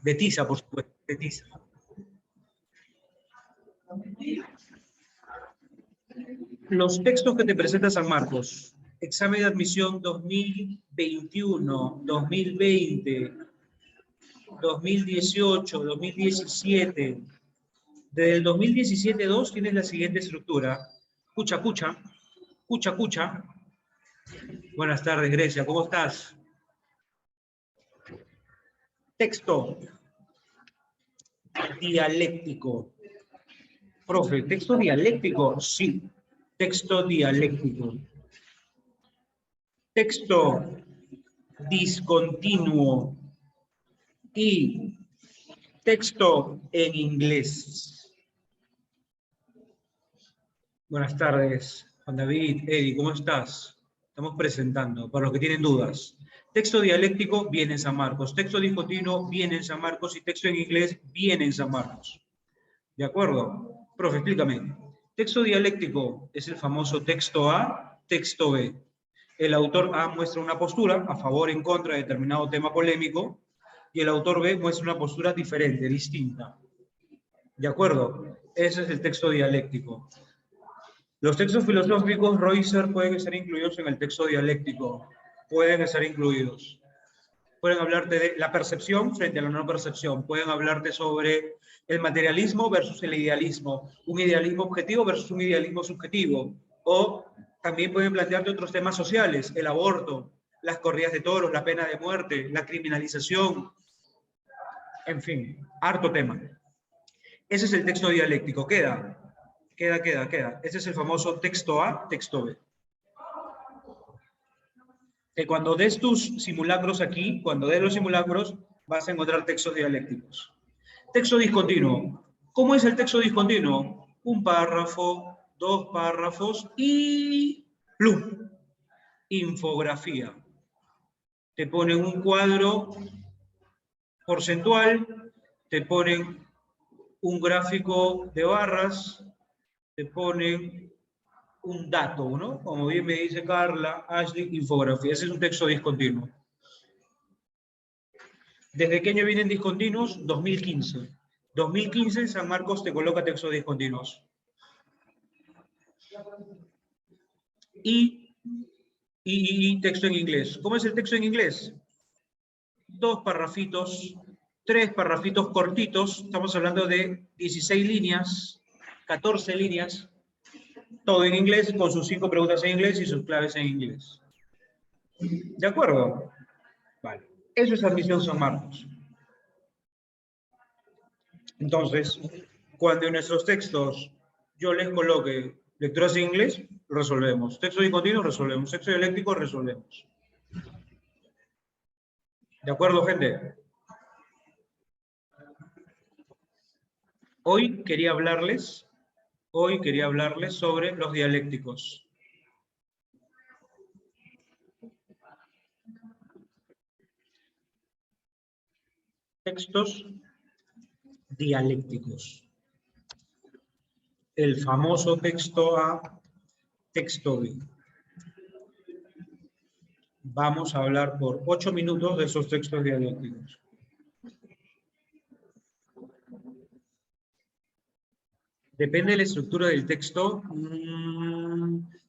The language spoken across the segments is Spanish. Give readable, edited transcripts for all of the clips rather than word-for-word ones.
De tiza, por supuesto, de tiza. Los textos que te presenta San Marcos. Examen de admisión 2021, 2020, 2018, 2017. Desde el 2017-2 tienes la siguiente estructura. Cucha, cucha, cucha, cucha. Buenas tardes, Grecia, ¿cómo estás? Texto dialéctico. Profe, ¿texto dialéctico? Sí, texto dialéctico. Texto discontinuo y texto en inglés. Buenas tardes, Juan David, Eddie, ¿cómo estás? Estamos presentando, para los que tienen dudas. Texto dialéctico viene en San Marcos, texto discontinuo viene en San Marcos y texto en inglés viene en San Marcos. ¿De acuerdo? Profe, explícame. Texto dialéctico es el famoso texto A, texto B. El autor A muestra una postura a favor o en contra de determinado tema polémico y el autor B muestra una postura diferente, distinta. ¿De acuerdo? Ese es el texto dialéctico. Los textos filosóficos, Reusser, pueden estar incluidos en el texto dialéctico. Pueden estar incluidos. Pueden hablarte de la percepción frente a la no percepción. Pueden hablarte sobre el materialismo versus el idealismo. Un idealismo objetivo versus un idealismo subjetivo. O también pueden plantearte otros temas sociales. El aborto, las corridas de toros, la pena de muerte, la criminalización. En fin, harto tema. Ese es el texto dialéctico. Queda. Ese es el famoso texto A, texto B. Que cuando des tus simulacros aquí, cuando des los simulacros, vas a encontrar textos dialécticos. Texto discontinuo. ¿Cómo es el texto discontinuo? Un párrafo, dos párrafos y ¡plum! Infografía. Te ponen un cuadro porcentual, te ponen un gráfico de barras, te ponen un dato, ¿no? Como bien me dice Carla, Ashley, infografía. Ese es un texto discontinuo. ¿Desde qué año vienen discontinuos? 2015. 2015 San Marcos te coloca textos discontinuos. Y texto en inglés. ¿Cómo es el texto en inglés? Dos parrafitos, tres parrafitos cortitos. Estamos hablando de 16 líneas, 14 líneas. Todo en inglés, con sus 5 preguntas en inglés y sus claves en inglés. ¿De acuerdo? Vale. Eso es admisión San Marcos. Entonces, cuando en nuestros textos yo les coloque lecturas en inglés, resolvemos. Texto discontinuo, resolvemos. Texto dialéctico, resolvemos. ¿De acuerdo, gente? Hoy quería hablarles sobre los dialécticos. Textos dialécticos. El famoso texto A, texto B. Vamos a hablar por 8 minutos de esos textos dialécticos. Depende de la estructura del texto.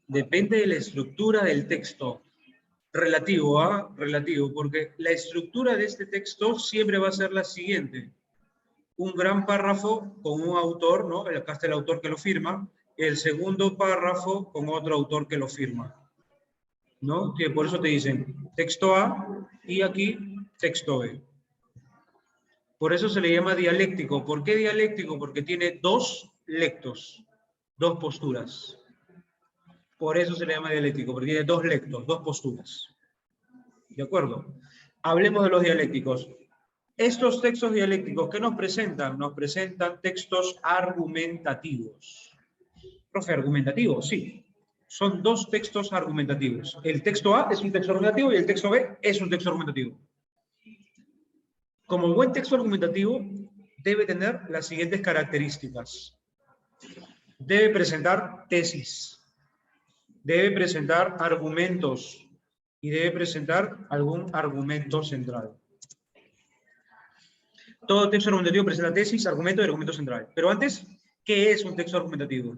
Depende de la estructura del texto. Relativo, ¿ah? Relativo, porque la estructura de este texto siempre va a ser la siguiente. Un gran párrafo con un autor, ¿no? Acá está el autor que lo firma. El segundo párrafo con otro autor que lo firma, ¿no? Que por eso te dicen texto A y aquí texto B. Por eso se le llama dialéctico. ¿Por qué dialéctico? Porque tiene dos lectos, dos posturas. Por eso se le llama dialéctico, porque tiene dos lectos, dos posturas. ¿De acuerdo? Hablemos de los dialécticos. Estos textos dialécticos, ¿qué nos presentan? Nos presentan textos argumentativos. Profe, ¿argumentativo? Sí. Son dos textos argumentativos. El texto A es un texto argumentativo y el texto B es un texto argumentativo. Como buen texto argumentativo, debe tener las siguientes características. Debe presentar tesis, debe presentar argumentos y debe presentar algún argumento central. Todo texto argumentativo presenta tesis, argumento y argumento central. Pero antes, ¿qué es un texto argumentativo?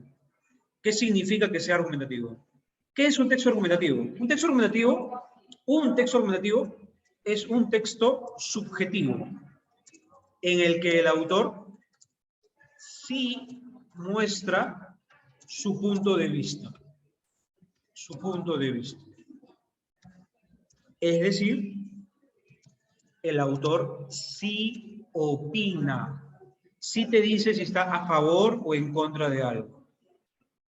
¿Qué significa que sea argumentativo? ¿Qué es un texto argumentativo? Un texto argumentativo es un texto subjetivo en el que el autor sí muestra su punto de vista. Su punto de vista. Es decir, el autor sí opina, sí te dice si está a favor o en contra de algo.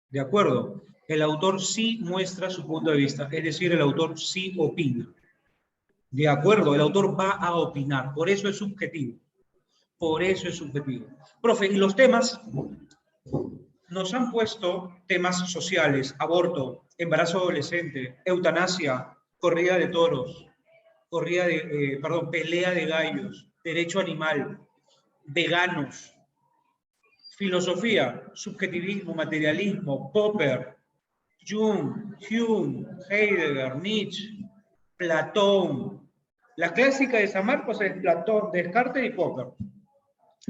¿De acuerdo? El autor sí muestra su punto de vista, es decir, el autor sí opina. ¿De acuerdo? El autor va a opinar, por eso es subjetivo. Por eso es subjetivo. Profe, y los temas, nos han puesto temas sociales, aborto, embarazo adolescente, eutanasia, corrida de toros, pelea de gallos, derecho animal, veganos, filosofía, subjetivismo, materialismo, Popper, Jung, Hume, Heidegger, Nietzsche, Platón. La clásica de San Marcos es Platón, Descartes y Popper.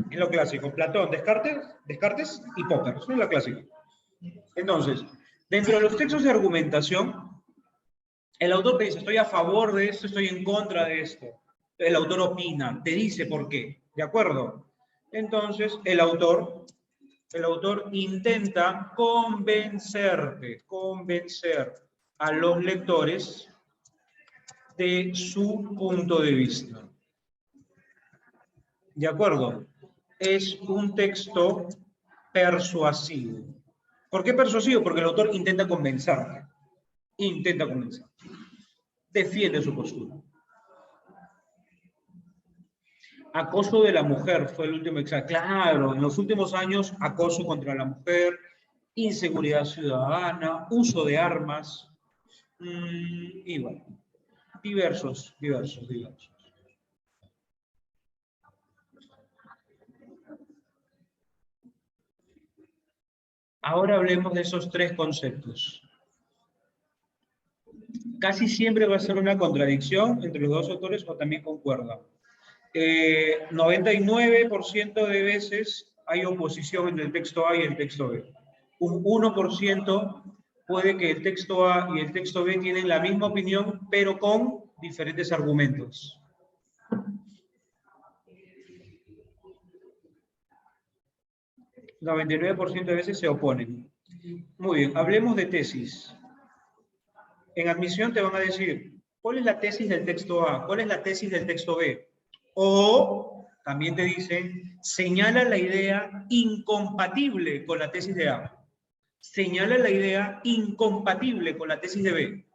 Es lo clásico, Platón, Descartes y Popper. Eso es la clásica. Entonces, dentro de los textos de argumentación, el autor te dice, estoy a favor de esto, estoy en contra de esto. El autor opina, te dice por qué, ¿de acuerdo? Entonces, el autor intenta convencer a los lectores de su punto de vista. ¿De acuerdo? Es un texto persuasivo. ¿Por qué persuasivo? Porque el autor intenta convencerte. Defiende su postura. Acoso de la mujer fue el último examen. Claro, en los últimos años, acoso contra la mujer, inseguridad ciudadana, uso de armas, y bueno, diversos. Ahora hablemos de esos tres conceptos. Casi siempre va a ser una contradicción entre los dos autores o también concuerdan. 99% de veces hay oposición entre el texto A y el texto B. Un 1% puede que el texto A y el texto B tienen la misma opinión, pero con diferentes argumentos. El 99% de veces se oponen. Muy bien, hablemos de tesis. En admisión te van a decir, ¿cuál es la tesis del texto A? ¿Cuál es la tesis del texto B? O también te dicen, señala la idea incompatible con la tesis de A. Señala la idea incompatible con la tesis de B.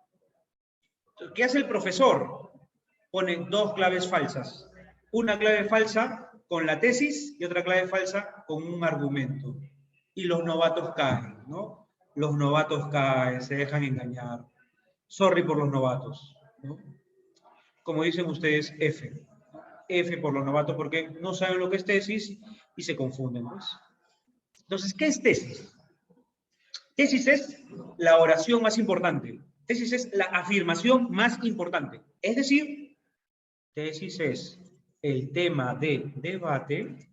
¿Qué hace el profesor? Pone dos claves falsas. Una clave falsa con la tesis y otra clave falsa con un argumento. Y los novatos caen, ¿no? Los novatos caen, se dejan engañar. Sorry por los novatos, ¿no? Como dicen ustedes, F. F por los novatos porque no saben lo que es tesis y se confunden, pues. Entonces, ¿qué es tesis? Tesis es la oración más importante. Tesis es la afirmación más importante. Es decir, tesis es el tema de debate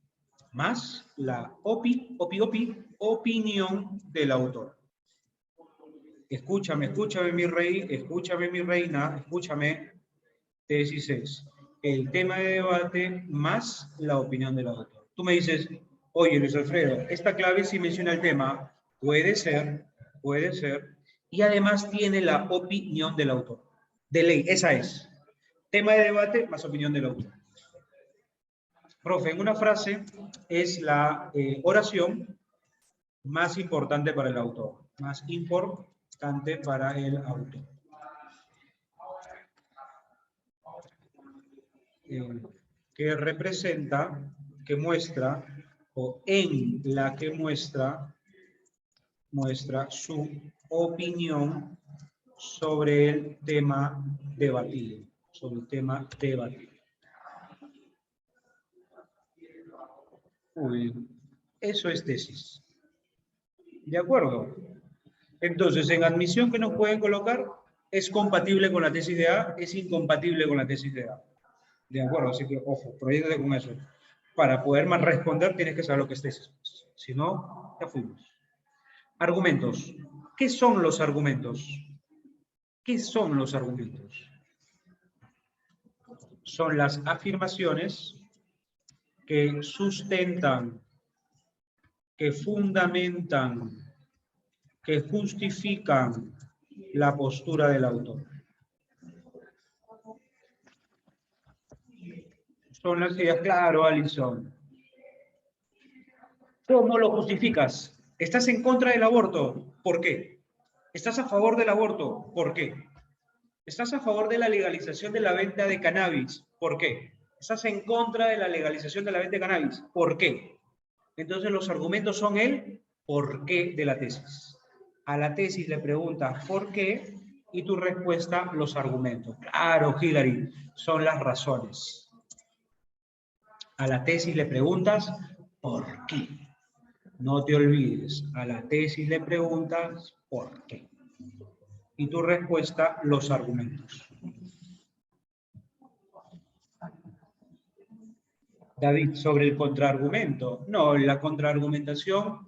más la opinión del autor. Escúchame, mi rey, escúchame, mi reina, escúchame. Tesis es el tema de debate más la opinión del autor. Tú me dices, oye, Luis Alfredo, esta clave sí menciona el tema. Puede ser. Y además tiene la opinión del autor. De ley, esa es. Tema de debate más opinión del autor. Profe, en una frase es la oración más importante para el autor. Más importante para el autor. Que representa, que muestra, o en la que muestra su opinión sobre el tema debatido. Uy, eso es tesis. ¿De acuerdo? Entonces, en admisión, ¿qué nos pueden colocar? ¿Es compatible con la tesis de A? ¿Es incompatible con la tesis de A? De acuerdo, así que, ojo, proyectate con eso. para poder más responder tienes que saber lo que es tesis. Si no, ya fuimos. Argumentos. ¿Qué son los argumentos? ¿Qué son los argumentos? Son las afirmaciones que sustentan, que fundamentan, que justifican la postura del autor. Son las ideas, claro, Alison. ¿Cómo lo justificas? ¿Estás en contra del aborto? ¿Por qué? ¿Estás a favor del aborto? ¿Por qué? ¿Estás a favor de la legalización de la venta de cannabis? ¿Por qué? ¿Estás en contra de la legalización de la venta de cannabis? ¿Por qué? Entonces los argumentos son el por qué de la tesis. A la tesis le preguntas ¿por qué? Y tu respuesta, los argumentos. Claro, Hilary, son las razones. A la tesis le preguntas ¿por qué? No te olvides, a la tesis le preguntas ¿por qué? Y tu respuesta, los argumentos. David, sobre el contraargumento. No, la contraargumentación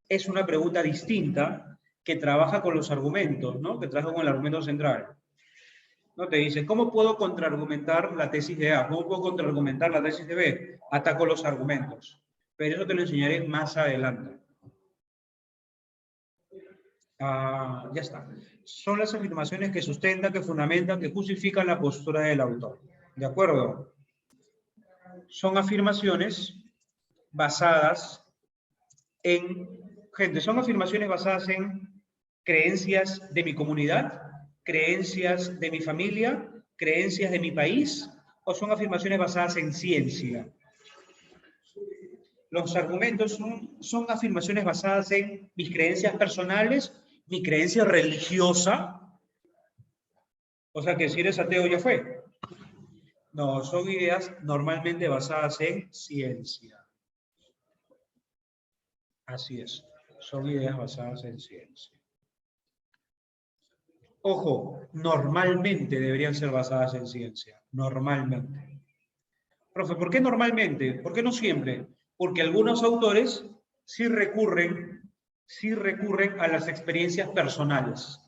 es una pregunta distinta que trabaja con los argumentos, ¿no? Que trabaja con el argumento central. ¿No? Te dice, ¿cómo puedo contraargumentar la tesis de A? ¿Cómo puedo contraargumentar la tesis de B? Ataco los argumentos. Pero eso te lo enseñaré más adelante. Ya está. Son las afirmaciones que sustentan, que fundamentan, que justifican la postura del autor. ¿De acuerdo? Son afirmaciones basadas en, gente, son afirmaciones basadas en creencias de mi comunidad, creencias de mi familia, creencias de mi país, o son afirmaciones basadas en ciencia. Los argumentos son afirmaciones basadas en mis creencias personales, mi creencia religiosa. O sea que si eres ateo ya fue. No, son ideas normalmente basadas en ciencia. Así es, son ideas basadas en ciencia. Ojo, normalmente deberían ser basadas en ciencia, normalmente. Profe, ¿por qué normalmente? ¿Por qué no siempre? Porque algunos autores sí recurren a las experiencias personales.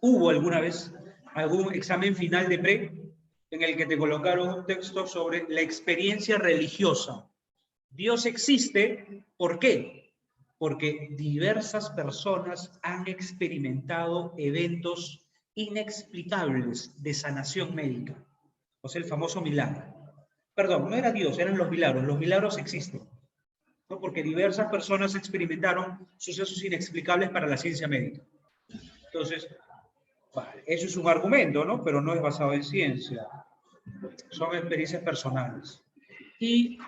Hubo alguna vez algún examen final de pre en el que te colocaron un texto sobre la experiencia religiosa. Dios existe, ¿por qué? Porque diversas personas han experimentado eventos inexplicables de sanación médica. O sea, el famoso milagro. Perdón, no era Dios, eran los milagros. Los milagros existen, ¿no? Porque diversas personas experimentaron sucesos inexplicables para la ciencia médica. Entonces, vale, eso es un argumento, ¿no? Pero no es basado en ciencia. Son experiencias personales. Y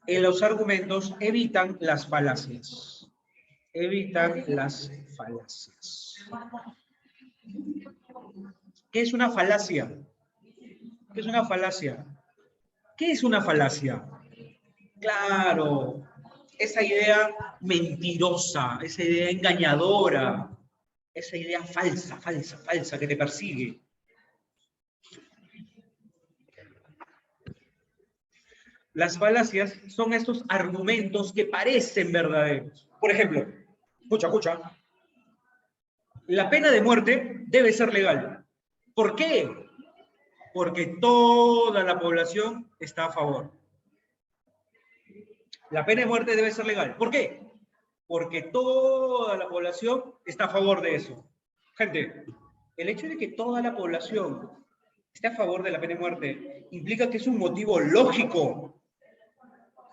en los argumentos evitan las falacias. Evitan las falacias. ¿Qué es una falacia? ¿Qué es una falacia? ¿Qué es una falacia? Claro, esa idea mentirosa, esa idea engañadora, esa idea falsa que te persigue. Las falacias son estos argumentos que parecen verdaderos. Por ejemplo, escucha. La pena de muerte debe ser legal. ¿Por qué? Porque toda la población está a favor. La pena de muerte debe ser legal. ¿Por qué? Porque toda la población está a favor de eso. Gente, el hecho de que toda la población esté a favor de la pena de muerte implica que es un motivo lógico.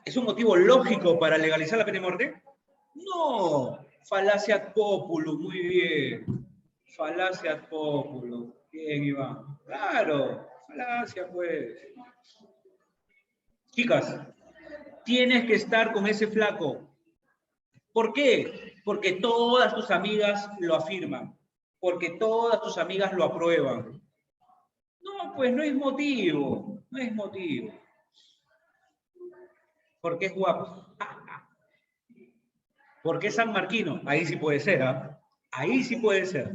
¿Es un motivo lógico para legalizar la pena de muerte? No. Falacia ad populum, muy bien. Falacia ad populum. Bien, Iván. Claro, falacia, pues. Chicas, tienes que estar con ese flaco. ¿Por qué? Porque todas tus amigas lo afirman. Porque todas tus amigas lo aprueban. No, pues no es motivo. No es motivo. Porque es guapo. Porque es sanmarquino. Ahí sí puede ser, ¿ah? Ahí sí puede ser.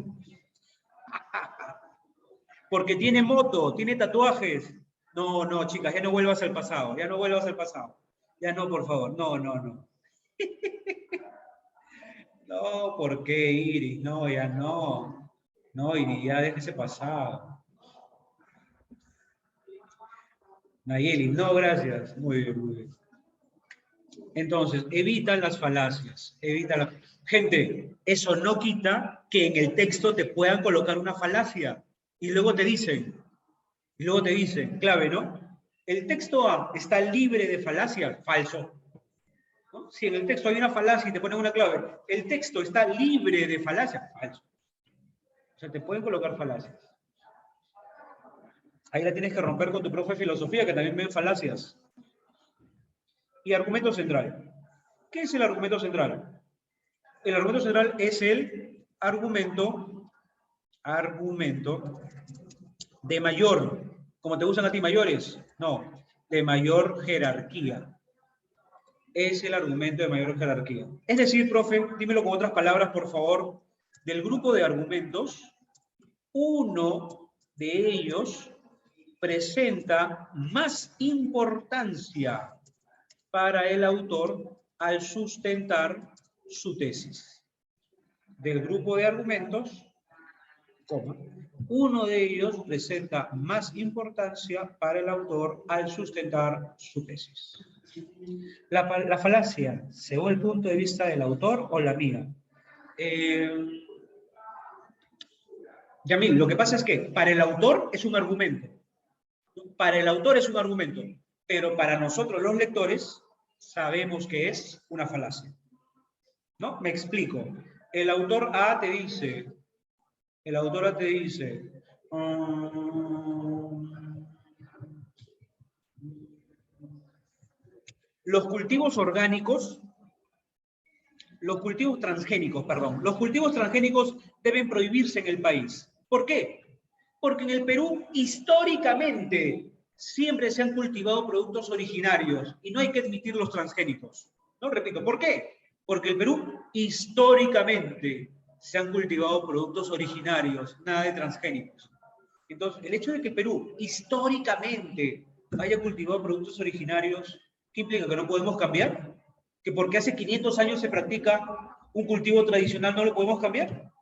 Porque tiene moto, tiene tatuajes. No, no, chicas, ya no vuelvas al pasado, ya no vuelvas al pasado. Ya no, por favor, no, no, no. No, ¿por qué, Iris? No, ya no. No, Iris, ya déjese pasado. Nayeli, no, gracias. Muy bien, muy bien. Entonces, evita las falacias. Gente, eso no quita que en el texto te puedan colocar una falacia. Y luego te dicen, clave, ¿no? El texto A está libre de falacia, falso. ¿No? Si en el texto hay una falacia y te ponen una clave, el texto está libre de falacia, falso. O sea, te pueden colocar falacias. Ahí la tienes que romper con tu profe de filosofía, que también ven falacias. Y argumento central. ¿Qué es el argumento central? El argumento central es el argumento de mayor, como te usan a ti mayores, no, de mayor jerarquía. Es el argumento de mayor jerarquía. Es decir, profe, dímelo con otras palabras, por favor, del grupo de argumentos, uno de ellos presenta más importancia para el autor al sustentar su tesis. Del grupo de argumentos, uno de ellos presenta más importancia para el autor al sustentar su tesis. La falacia, según el punto de vista del autor o la mía. Yamil, lo que pasa es que para el autor es un argumento. Para el autor es un argumento, pero para nosotros los lectores sabemos que es una falacia. ¿No? Me explico. El autor A te dice, los cultivos transgénicos deben prohibirse en el país. ¿Por qué? Porque en el Perú, históricamente, siempre se han cultivado productos originarios y no hay que admitir los transgénicos. No, repito, ¿por qué? Porque el Perú, históricamente, se han cultivado productos originarios, nada de transgénicos. Entonces, el hecho de que el Perú, históricamente, haya cultivado productos originarios, ¿qué implica? ¿Que no podemos cambiar? ¿Que porque hace 500 años se practica un cultivo tradicional no lo podemos cambiar?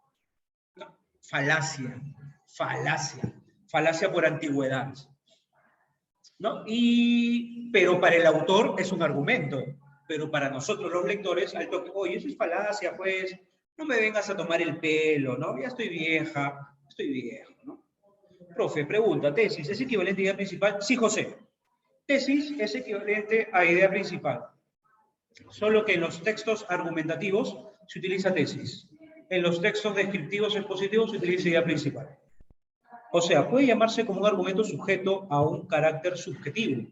No. Falacia por antigüedad. ¿No? Pero para el autor es un argumento, pero para nosotros los lectores, al toque, oye, eso es falacia, pues, no me vengas a tomar el pelo, ¿no? Ya estoy viejo, ¿no? Profe, pregunta, tesis, ¿es equivalente a idea principal? Sí, José. Tesis es equivalente a idea principal. Solo que en los textos argumentativos se utiliza tesis. En los textos descriptivos expositivos se utiliza idea principal. O sea, puede llamarse como un argumento sujeto a un carácter subjetivo.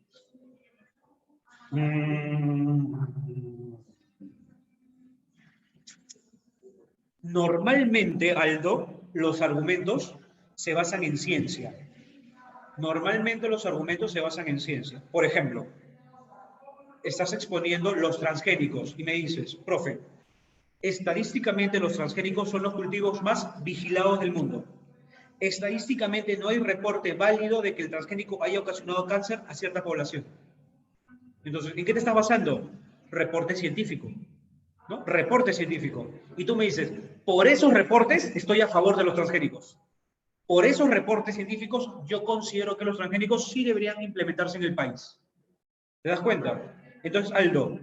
Normalmente, Aldo, los argumentos se basan en ciencia. Por ejemplo, estás exponiendo los transgénicos y me dices, profe, estadísticamente los transgénicos son los cultivos más vigilados del mundo. Estadísticamente no hay reporte válido de que el transgénico haya ocasionado cáncer a cierta población. Entonces, ¿en qué te estás basando? Reporte científico, ¿no? Reporte científico. Y tú me dices, por esos reportes estoy a favor de los transgénicos. Por esos reportes científicos yo considero que los transgénicos sí deberían implementarse en el país. ¿Te das cuenta? Entonces, Aldo,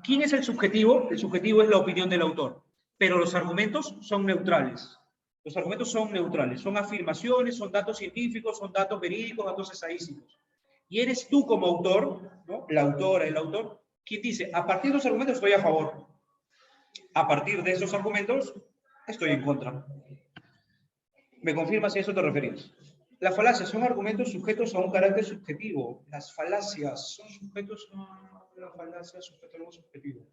¿quién es el subjetivo? El subjetivo es la opinión del autor, pero los argumentos son neutrales. Los argumentos son neutrales, son afirmaciones, son datos científicos, son datos verídicos, datos estadísticos. Y eres tú como autor, ¿no? La autora, el autor, quien dice, a partir de los argumentos estoy a favor. A partir de esos argumentos estoy en contra. ¿Me confirmas si a eso te referías? Las falacias son argumentos sujetos a un carácter subjetivo. Las falacias son sujetos a una falacia sujeta a algo subjetivo.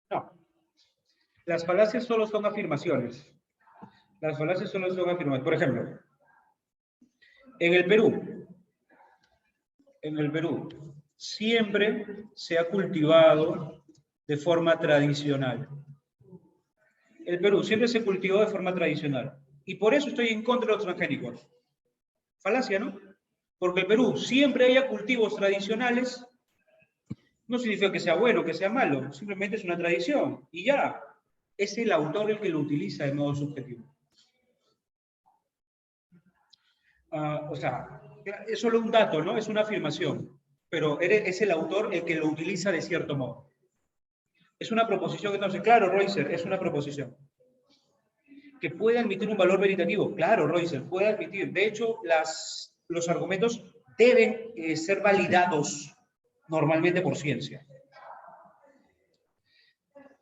No. Las falacias solo son afirmaciones. Las falacias solo son afirmaciones. Por ejemplo, en el Perú, siempre se ha cultivado de forma tradicional. El Perú siempre se cultivó de forma tradicional. Y por eso estoy en contra de los transgénicos. Falacia, ¿no? Porque el Perú siempre haya cultivos tradicionales, no significa que sea bueno, que sea malo, simplemente es una tradición. Y ya, es el autor el que lo utiliza de modo subjetivo. O sea, es solo un dato, ¿no? Es una afirmación, pero es el autor el que lo utiliza de cierto modo. Es una proposición, entonces, claro, Roycer, es una proposición. Que puede admitir un valor veritativo, claro, Roycer, puede admitir. De hecho, los argumentos deben ser validados normalmente por ciencia.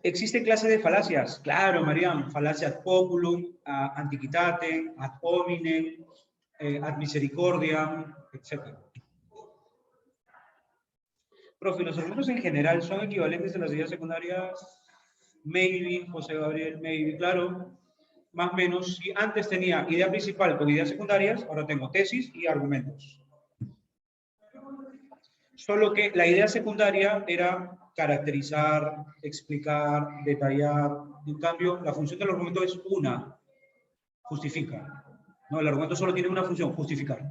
¿Existen clases de falacias? Claro, Mariam, falacia ad populum, antiquitate, ad hominem, ad misericordiam, etc. Profe, ¿los argumentos en general son equivalentes a las ideas secundarias? Maybe, José Gabriel, maybe, claro. Más o menos, si antes tenía idea principal con ideas secundarias, ahora tengo tesis y argumentos. Solo que la idea secundaria era caracterizar, explicar, detallar. En cambio, la función del argumento es una, justifica. No, el argumento solo tiene una función, justificar.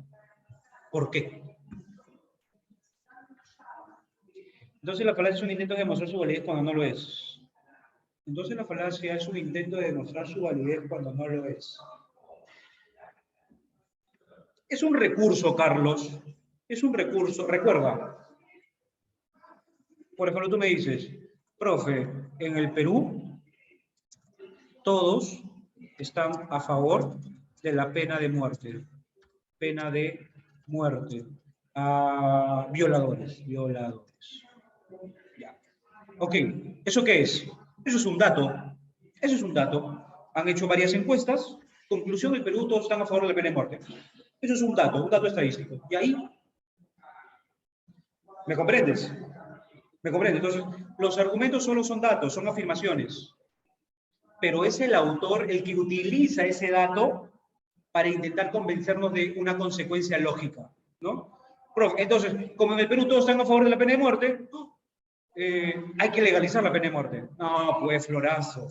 ¿Por qué? Entonces la falacia es un intento de demostrar su validez cuando no lo es. Entonces la falacia es un intento de demostrar su validez cuando no lo es. Es un recurso, Carlos. Es un recurso. Recuerda. Por ejemplo, tú me dices, profe, en el Perú todos están a favor de la pena de muerte. Pena de muerte. A violadores. Ya. Ok, ¿eso qué es? Eso es un dato. Eso es un dato. Han hecho varias encuestas. Conclusión, el Perú todos están a favor de la pena de muerte. Eso es un dato estadístico. Y ahí, ¿me comprendes? ¿Me comprendes? Entonces, los argumentos solo son datos, son afirmaciones. Pero es el autor el que utiliza ese dato para intentar convencernos de una consecuencia lógica, ¿no? Profe, entonces, como en el Perú todos están a favor de la pena de muerte, hay que legalizar la pena de muerte. No, pues, florazo.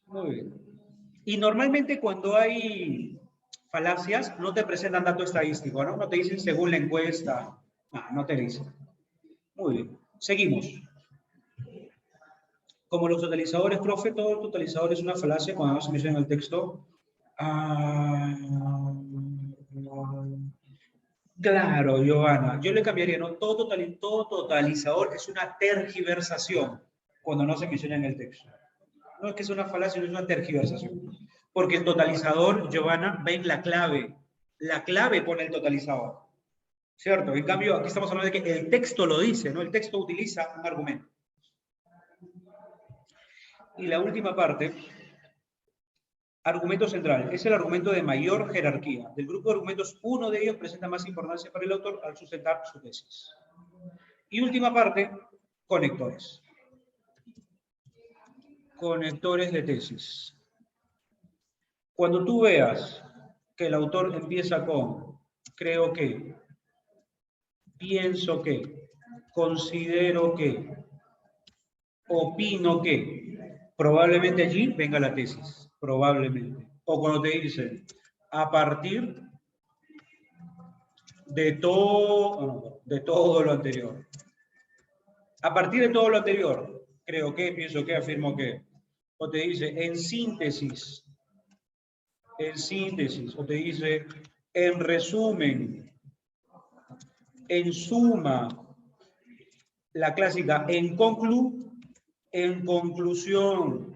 Muy bien. Y normalmente cuando hay falacias, no te presentan dato estadístico, ¿no? No te dicen según la encuesta. No te dicen. Muy bien. Seguimos. Como los totalizadores, profe, todo totalizador es una falacia cuando se menciona en el texto. Claro, Giovanna. Yo le cambiaría, ¿no? Todo totalizador es una tergiversación cuando no se menciona en el texto. No es que es una falacia, es una tergiversación. Porque el totalizador, Giovanna, va en la clave. La clave pone el totalizador. ¿Cierto? En cambio, aquí estamos hablando de que el texto lo dice, ¿no? El texto utiliza un argumento. Y la última parte, argumento central. Es el argumento de mayor jerarquía. Del grupo de argumentos, uno de ellos presenta más importancia para el autor al sustentar su tesis. Y última parte, conectores. Conectores de tesis. Cuando tú veas que el autor empieza con creo que, pienso que, considero que, opino que, probablemente allí venga la tesis, probablemente. O cuando te dicen, a partir de todo lo anterior. A partir de todo lo anterior, creo que, pienso que, afirmo que. O te dice, en síntesis, o te dice, en resumen, en suma, la clásica, en conclusión.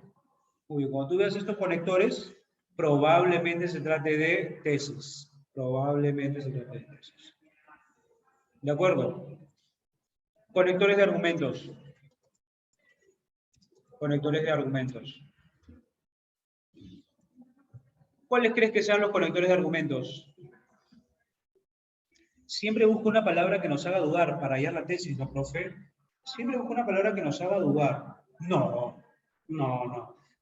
Uy, cuando tú veas estos conectores, probablemente se trate de tesis. Probablemente se trate de tesis. ¿De acuerdo? Conectores de argumentos. Conectores de argumentos. ¿Cuáles crees que sean los conectores de argumentos? Siempre busco una palabra que nos haga dudar para hallar la tesis, ¿no, profe? Siempre busco una palabra que nos haga dudar. No.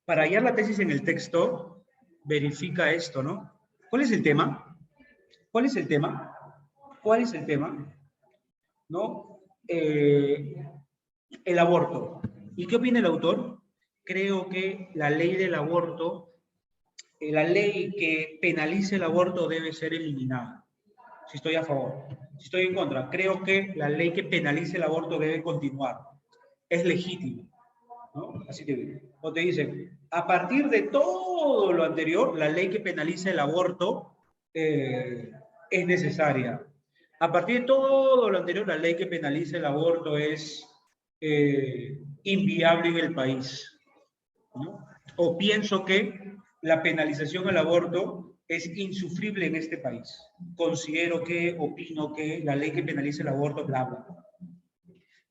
Para hallar la tesis en el texto, verifica esto, ¿no? ¿Cuál es el tema? ¿Cuál es el tema? ¿Cuál es el tema? ¿No? El aborto. ¿Y qué opina el autor? Creo que la ley del aborto, la ley que penalice el aborto debe ser eliminada. Si estoy a favor. Si estoy en contra, creo que la ley que penalice el aborto debe continuar. Es legítimo, ¿no? Así te digo. O te dicen, a partir de todo lo anterior, la ley que penalice el aborto es necesaria. A partir de todo lo anterior, la ley que penalice el aborto es inviable en el país, ¿no? O pienso que la penalización al aborto es insufrible en este país. Considero que, opino que la ley que penalice el aborto, bla, bla.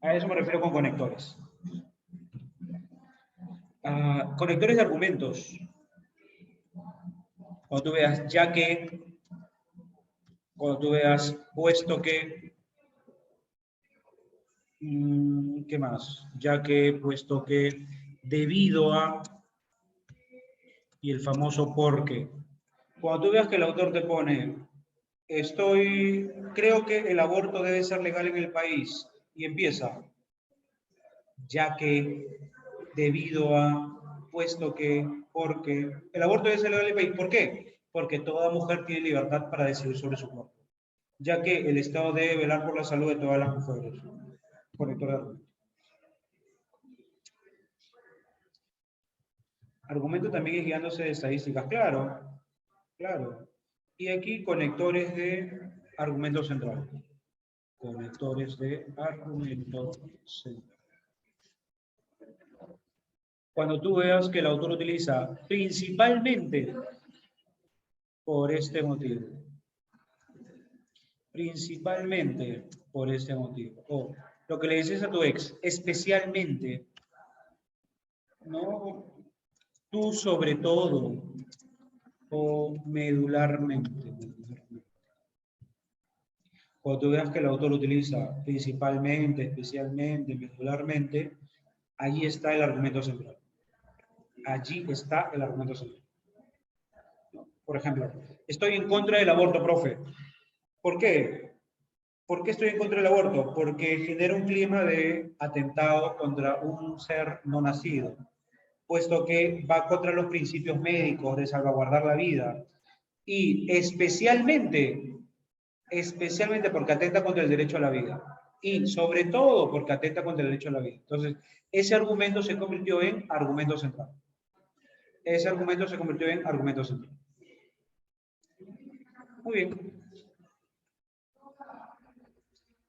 A eso me refiero con conectores. Conectores de argumentos. Cuando tú veas, ya que, cuando tú veas, puesto que, ¿qué más? Ya que, puesto que, debido a, y el famoso porque. Cuando tú veas que el autor te pone, creo que el aborto debe ser legal en el país, y empieza, ya que, debido a, puesto que, porque, el aborto debe ser legal en el país. ¿Por qué? Porque toda mujer tiene libertad para decidir sobre su cuerpo, ya que el Estado debe velar por la salud de todas las mujeres. Conector de argumento. Argumento también es guiándose de estadísticas, claro, claro. Y aquí conectores de argumento central. Conectores de argumento central. Cuando tú veas que el autor utiliza principalmente por este motivo, principalmente por este motivo, o lo que le dices a tu ex, especialmente, no tú sobre todo, o medularmente. Cuando tú veas que el autor utiliza principalmente, especialmente, medularmente, allí está el argumento central. Allí está el argumento central. Por ejemplo, estoy en contra del aborto, profe. ¿Por qué? ¿Por qué estoy en contra del aborto? Porque genera un clima de atentado contra un ser no nacido, puesto que va contra los principios médicos de salvaguardar la vida y especialmente porque atenta contra el derecho a la vida y sobre todo porque atenta contra el derecho a la vida. Entonces, ese argumento se convirtió en argumento central. Ese argumento se convirtió en argumento central. Muy bien.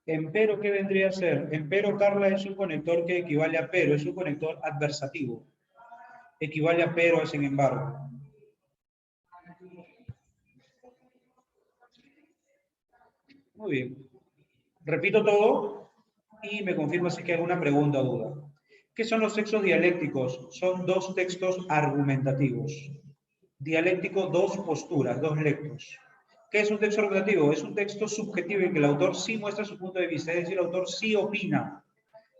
Empero, ¿qué vendría a ser? Empero, Carla, es un conector que equivale a pero, es un conector adversativo. Equivale a pero, sin embargo. Muy bien. Repito todo y me confirma si hay alguna pregunta o duda. ¿Qué son los textos dialécticos? Son dos textos argumentativos. Dialéctico, dos posturas, dos lectos. ¿Qué es un texto argumentativo? Es un texto subjetivo en que el autor sí muestra su punto de vista, es decir, el autor sí opina.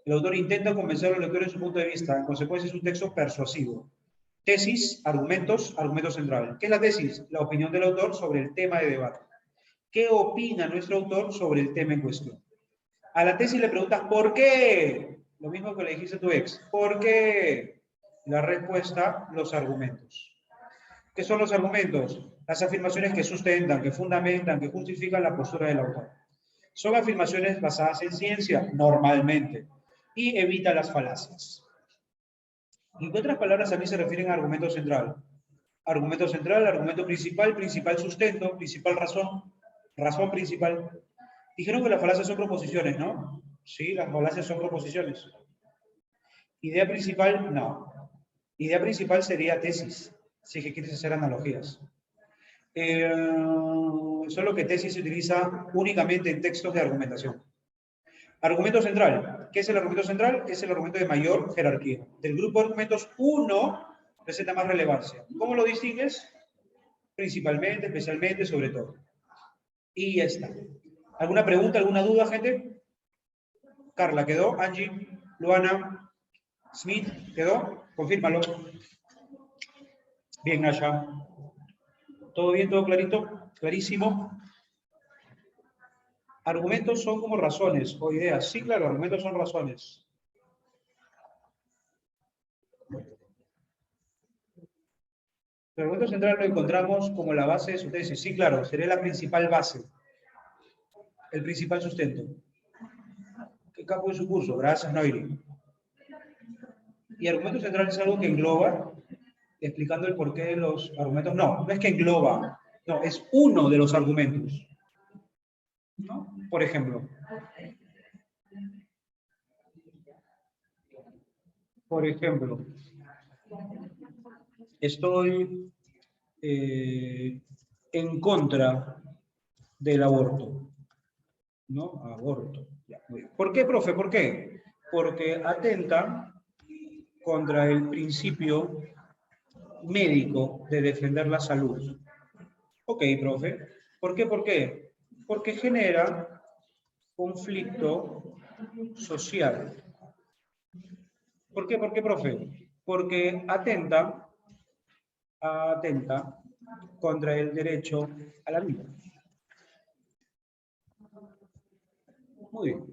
El autor intenta convencer a los lectores de su punto de vista. En consecuencia, es un texto persuasivo. Tesis, argumentos, argumento central. ¿Qué es la tesis? La opinión del autor sobre el tema de debate. ¿Qué opina nuestro autor sobre el tema en cuestión? A la tesis le preguntas, ¿por qué? Lo mismo que le dijiste a tu ex. ¿Por qué? La respuesta, los argumentos. ¿Qué son los argumentos? Las afirmaciones que sustentan, que fundamentan, que justifican la postura del autor. Son afirmaciones basadas en ciencia, normalmente, y evita las falacias. En otras palabras, a mí se refieren a argumento central. Argumento central, argumento principal, principal sustento, principal razón, razón principal. Dijeron que las falacias son proposiciones, ¿no? Sí, las falacias son proposiciones. Idea principal, no. Idea principal sería tesis, si es que quieres hacer analogías. Solo que tesis se utiliza únicamente en textos de argumentación. Argumento central. ¿Qué es el argumento central? Es el argumento de mayor jerarquía. Del grupo de argumentos, uno presenta más relevancia. ¿Cómo lo distingues? Principalmente, especialmente, sobre todo. Y ya está. ¿Alguna pregunta, alguna duda, gente? Carla, ¿quedó? Angie, Luana, Smith, ¿quedó? Confírmalo. Bien, Nasha. ¿Todo bien? ¿Todo clarito? ¿Clarísimo? Argumentos son como razones o ideas. Sí, claro, argumentos son razones. El argumento central lo encontramos como la base de su tesis. Sí, claro, sería la principal base, el principal sustento. ¿Qué capo de su curso? Gracias, Noiri. Y argumento central es algo que engloba, explicando el porqué de los argumentos. No, no es que engloba, no, es uno de los argumentos. ¿No? Por ejemplo, estoy en contra del aborto. ¿No? Aborto. Ya, muy bien. ¿Por qué, profe? ¿Por qué? Porque atenta contra el principio médico de defender la salud. Ok, profe. ¿Por qué? ¿Por qué? Porque genera conflicto social. ¿Por qué? ¿Por qué, profe? Porque atenta contra el derecho a la vida. Muy bien.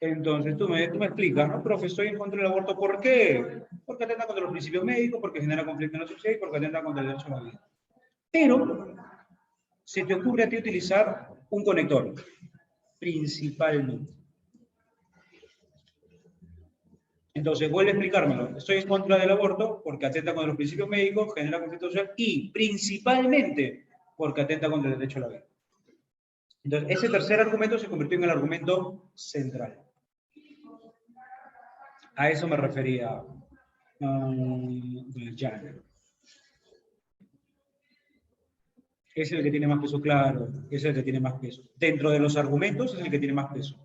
Entonces, tú me explicas, ¿no? Profe, estoy en contra del aborto. ¿Por qué? Porque atenta contra los principios médicos, porque genera conflicto en la sociedad y porque atenta contra el derecho a la vida. Pero, se te ocurre a ti utilizar un conector, principalmente. Entonces, vuelve a explicármelo. Estoy en contra del aborto porque atenta contra los principios médicos, genera conflicto social y principalmente porque atenta contra el derecho a la vida. Entonces, ese tercer argumento se convirtió en el argumento central. A eso me refería Jan. Es el que tiene más peso, claro, es el que tiene más peso. Dentro de los argumentos es el que tiene más peso.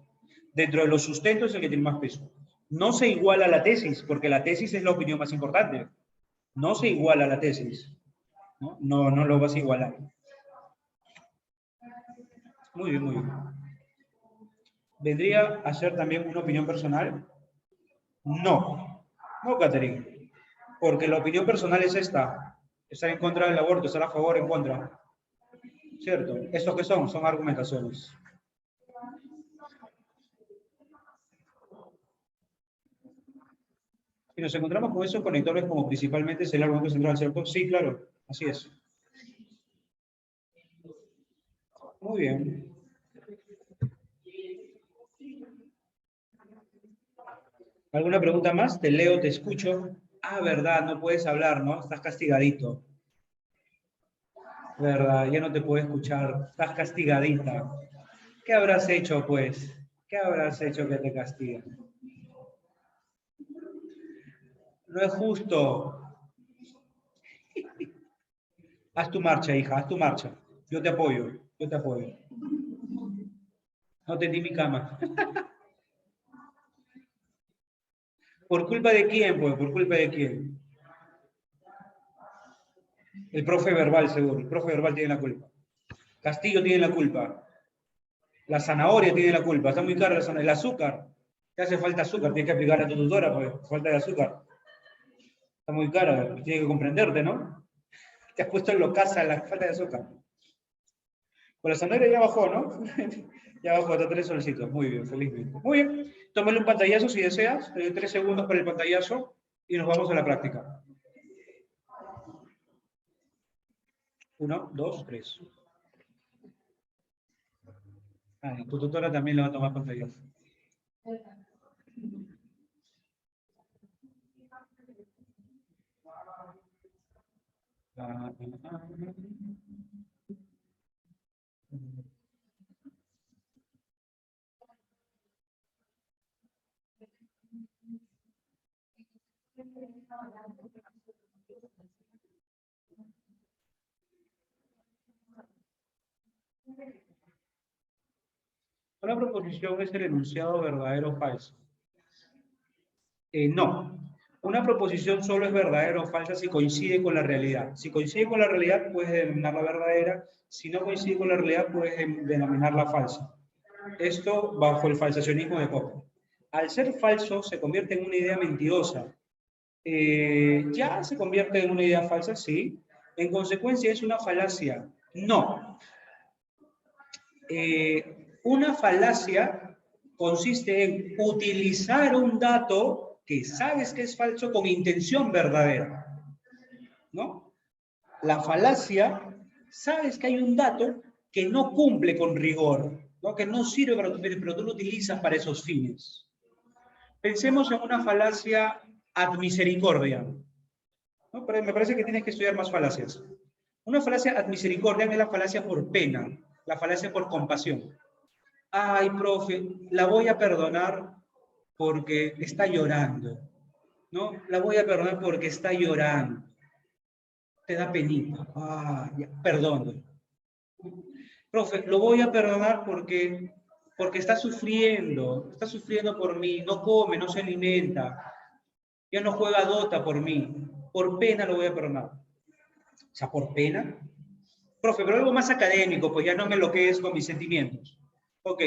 Dentro de los sustentos es el que tiene más peso. No se iguala a la tesis, porque la tesis es la opinión más importante. No se iguala a la tesis. No lo vas a igualar. Muy bien, muy bien. ¿Vendría a ser también una opinión personal? No. No, Catherine. Porque la opinión personal es esta. Estar en contra del aborto, estar a favor, en contra. ¿Cierto? ¿Estos qué son? Son argumentaciones. Y nos encontramos con esos conectores como principalmente es el argumento central, ¿cierto? Sí, claro. Así es. Muy bien. ¿Alguna pregunta más? Te leo, te escucho. Ah, verdad, no puedes hablar, ¿no? Estás castigadito. Verdad, ya no te puedo escuchar. Estás castigadita. ¿Qué habrás hecho, pues? ¿Qué habrás hecho que te castigan? No es justo. Haz tu marcha, hija, haz tu marcha. Yo te apoyo, yo te apoyo. No tendí mi cama. ¿Por culpa de quién, pues? ¿Por culpa de quién? El profe verbal, seguro. El profe verbal tiene la culpa. Castillo tiene la culpa. La zanahoria tiene la culpa. Está muy cara la zanahoria. El azúcar. Te hace falta azúcar. Tienes que aplicar a tu tutora, pues. Falta de azúcar. Está muy cara. Tienes que comprenderte, ¿no? Te has puesto en locaza la falta de azúcar. Con la zanahoria ya bajó, ¿no? Ya bajó hasta 3 solcitos. Muy bien, felizmente. Muy bien. Tómale un pantallazo si deseas. 3 segundos para el pantallazo y nos vamos a la práctica. 1, 2, 3. Ah, tu tutora también le va a tomar pantallazo. Una proposición es el enunciado verdadero o falso. No. Una proposición solo es verdadera o falsa si coincide con la realidad. Si coincide con la realidad, puedes denominarla verdadera. Si no coincide con la realidad, puedes denominarla falsa. Esto bajo el falsacionismo de Popper. Al ser falso, se convierte en una idea mentirosa. ¿Ya se convierte en una idea falsa? Sí. En consecuencia, ¿es una falacia? No. Una falacia consiste en utilizar un dato que sabes que es falso con intención verdadera, ¿no? La falacia, sabes que hay un dato que no cumple con rigor, ¿no? Que no sirve para tu fin, pero tú lo utilizas para esos fines. Pensemos en una falacia ad misericordia, ¿no? Pero me parece que tienes que estudiar más falacias. Una falacia ad misericordia es la falacia por pena, la falacia por compasión. Ay, profe, la voy a perdonar porque está llorando, ¿no? La voy a perdonar porque está llorando. Te da penita. Ah, ya, perdón. Profe, lo voy a perdonar porque está sufriendo por mí, no come, no se alimenta, ya no juega Dota por mí, por pena lo voy a perdonar. O sea, por pena. Profe, pero algo más académico, pues ya no me enloquezco con mis sentimientos. Ok,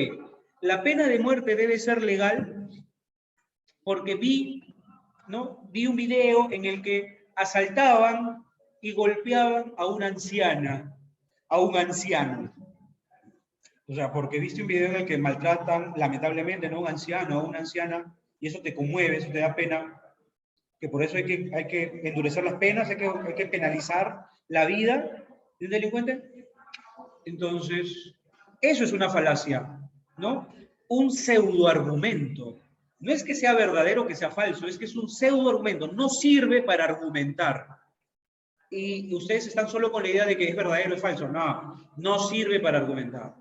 la pena de muerte debe ser legal porque vi un video en el que asaltaban y golpeaban a una anciana, a un anciano. O sea, porque viste un video en el que maltratan, lamentablemente, ¿no? A un anciano, a una anciana, y eso te conmueve, eso te da pena, que por eso hay que endurecer las penas, hay que penalizar la vida de un delincuente. Entonces, eso es una falacia, ¿no? Un pseudoargumento. No es que sea verdadero o que sea falso, es que es un pseudoargumento, no sirve para argumentar. Y ustedes están solo con la idea de que es verdadero o es falso. No, no sirve para argumentar.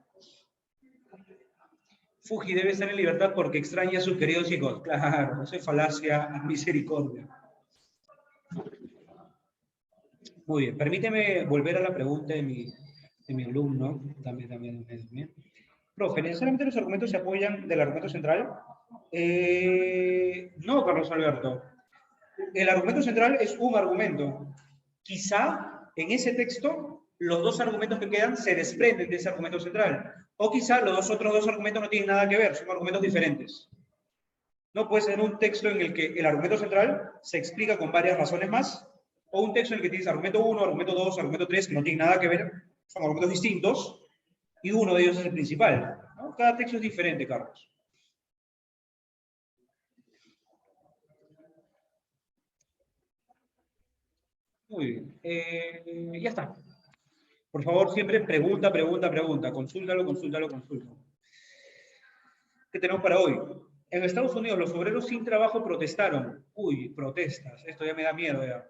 Fuji debe estar en libertad porque extraña a sus queridos hijos. Claro, eso es falacia a misericordia. Muy bien, permíteme volver a la pregunta de mi alumno. También. Profe, ¿necesariamente los argumentos se apoyan del argumento central? No, Carlos Alberto. El argumento central es un argumento. Quizá en ese texto los dos argumentos que quedan se desprenden de ese argumento central. O quizá los otros dos argumentos no tienen nada que ver, son argumentos diferentes. No puede ser un texto en el que el argumento central se explica con varias razones más, o un texto en el que tienes argumento 1, argumento 2, argumento 3, que no tienen nada que ver, son argumentos distintos, y uno de ellos es el principal, ¿no? Cada texto es diferente, Carlos. Muy bien. Ya está. Por favor, siempre pregunta. Consúltalo. ¿Qué tenemos para hoy? En Estados Unidos, los obreros sin trabajo protestaron. Uy, protestas. Esto ya me da miedo ya.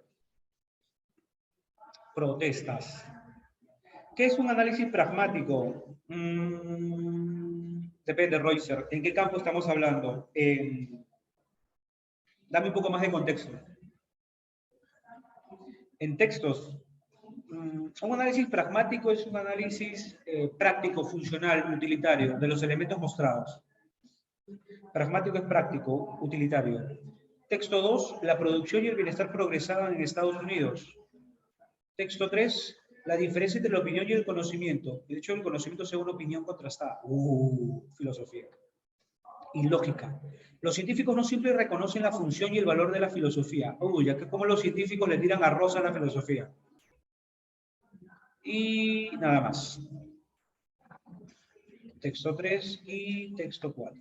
Protestas. ¿Qué es un análisis pragmático? Depende, Reuser. ¿En qué campo estamos hablando? Dame un poco más de contexto. En textos. Un análisis pragmático es un análisis práctico, funcional, utilitario, de los elementos mostrados. Pragmático es práctico, utilitario. Texto 2, la producción y el bienestar progresaban en Estados Unidos. Texto 3, la diferencia entre la opinión y el conocimiento. De hecho, el conocimiento sea una opinión contrastada. Filosofía. Y lógica. Los científicos no siempre reconocen la función y el valor de la filosofía. Ya que como los científicos le tiran arroz a la filosofía. Y nada más. Texto 3 y texto 4.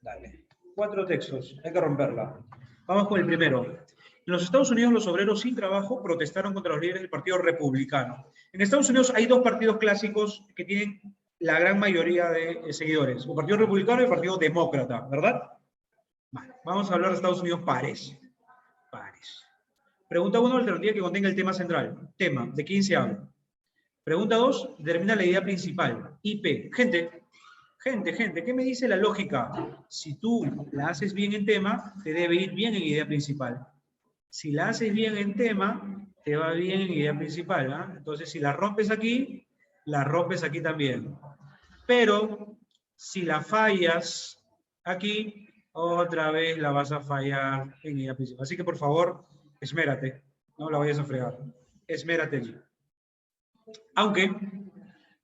Dale. 4 textos. Hay que romperla. Vamos con el primero. En los Estados Unidos, los obreros sin trabajo protestaron contra los líderes del Partido Republicano. En Estados Unidos hay dos partidos clásicos que tienen la gran mayoría de seguidores. El Partido Republicano y el Partido Demócrata, ¿verdad? Vale. Vamos a hablar de Estados Unidos pares. Pregunta 1, alternativa que contenga el tema central. Tema, ¿de quién se habla? Pregunta 2, determina la idea principal. IP. Gente, ¿qué me dice la lógica? Si tú la haces bien en tema, te debe ir bien en idea principal. Si la haces bien en tema, te va bien en idea principal. ¿Ah? Entonces, si la rompes aquí también. Pero, si la fallas aquí, otra vez la vas a fallar en idea principal. Así que, por favor, esmérate. No la vayas a fregar. Esmérate allí. Aunque,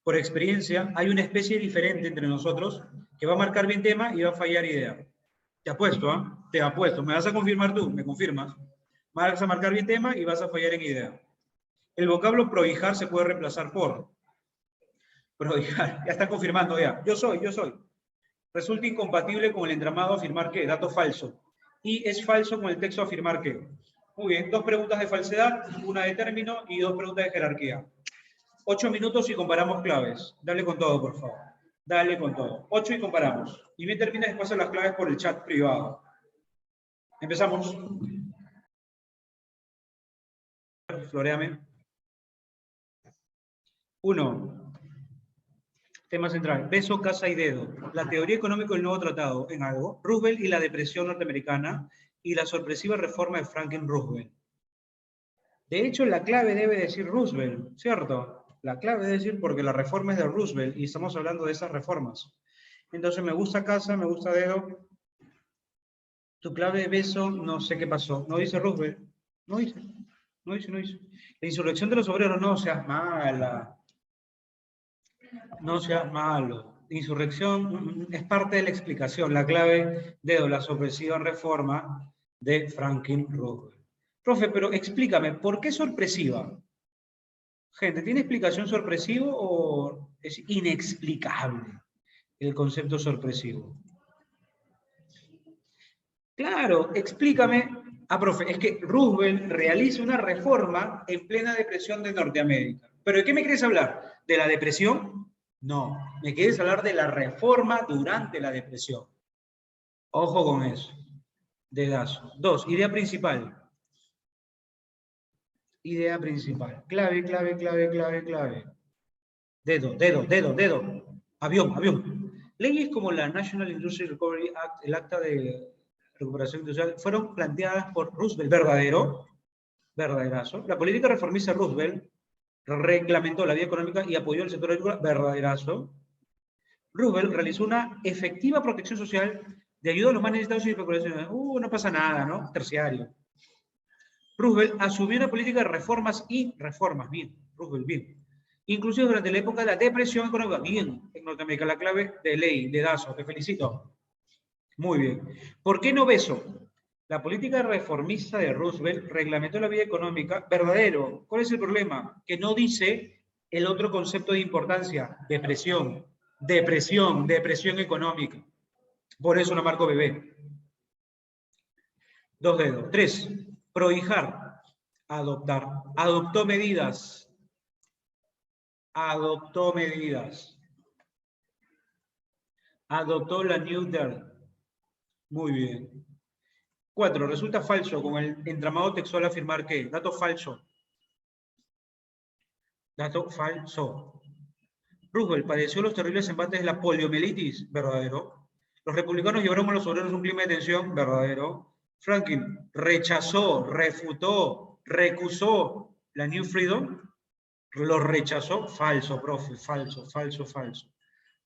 por experiencia, hay una especie diferente entre nosotros que va a marcar bien tema y va a fallar idea. Te apuesto, ¿ah? Te apuesto. ¿Me vas a confirmar tú? ¿Me confirmas? Vas a marcar bien tema y vas a fallar en idea. El vocablo prohijar se puede reemplazar por. Prohijar. Ya están confirmando ya. Yo soy. Resulta incompatible con el entramado afirmar que, dato falso. Y es falso con el texto afirmar que. Muy bien, 2 preguntas de falsedad, una de término y 2 preguntas de jerarquía. 8 minutos y comparamos claves. Dale con todo, por favor. Dale con todo. 8 y comparamos. Y bien termina después de las claves por el chat privado. Empezamos. Floréame. 1. Tema central. Beso, casa y dedo. La teoría económica del nuevo tratado en algo. Roosevelt y la depresión norteamericana y la sorpresiva reforma de Franklin Roosevelt. De hecho, la clave debe decir Roosevelt, ¿cierto? La clave debe decir porque la reforma es de Roosevelt y estamos hablando de esas reformas. Entonces, me gusta casa, me gusta dedo. Tu clave de beso, no sé qué pasó. No dice Roosevelt. No dice. La insurrección de los obreros, no seas mala. No seas malo. Insurrección es parte de la explicación. La clave de la sorpresiva reforma de Franklin Roosevelt. Profe, pero explícame, ¿por qué sorpresiva? Gente, ¿tiene explicación sorpresivo o es inexplicable el concepto sorpresivo? Claro, explícame. Ah, profe, es que Roosevelt realiza una reforma en plena depresión de Norteamérica. ¿Pero de qué me quieres hablar? ¿De la depresión? No, me quieres hablar de la reforma durante la depresión. Ojo con eso. Dedazo. 2, idea principal. Idea principal. Clave. Dedo. Avión. Leyes como la National Industrial Recovery Act, el Acta de Recuperación Industrial, fueron planteadas por Roosevelt. ¿Verdadero? Verdaderazo. La política reformista de Roosevelt reglamentó la vía económica y apoyó el sector agrícola. Verdaderazo. Roosevelt realizó una efectiva protección social de ayuda a los más necesitados y especulaciones. No pasa nada, ¿no? Terciario. Roosevelt asumió una política de reformas y reformas. Bien, Roosevelt, bien. Inclusive durante la época de la depresión económica. Bien, en Norteamérica, la clave de ley, dedazo, te felicito. Muy bien. ¿Por qué no beso? La política reformista de Roosevelt reglamentó la vida económica. Verdadero. ¿Cuál es el problema? Que no dice el otro concepto de importancia. Depresión económica. Por eso no marco bebé. 2 dedos. 3. Prohijar. Adoptar. Adoptó medidas. Adoptó la New Deal. Muy bien. 4. Resulta falso con el entramado textual afirmar que. Dato falso. Roosevelt padeció los terribles embates de la poliomielitis. Verdadero. Los republicanos llevaron a los obreros un clima de tensión. Verdadero. Franklin rechazó, refutó, recusó la New Freedom. Lo rechazó. Falso, profe. Falso.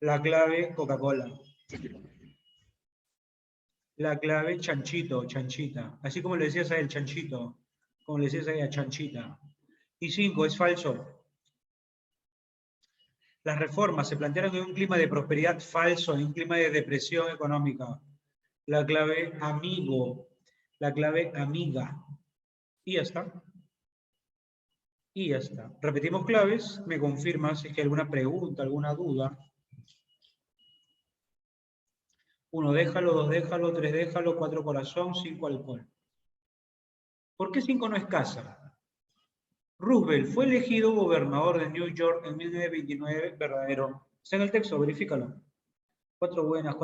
La clave, Coca-Cola. La clave, chanchita. Así como le decías a él, chanchito. Como le decías a ella, chanchita. Y 5, es falso. Las reformas se plantearon en un clima de prosperidad. Falso, en un clima de depresión económica. La clave, amigo. La clave, amiga. Y ya está. Repetimos claves. Me confirmas si es que hay alguna pregunta, alguna duda. 1, déjalo. 2, déjalo. 3, déjalo. 4, corazón. 5, alcohol. ¿Por qué 5 no es casa? Roosevelt fue elegido gobernador de New York en 1929. Verdadero. Está en el texto, verifícalo. 4 buenas.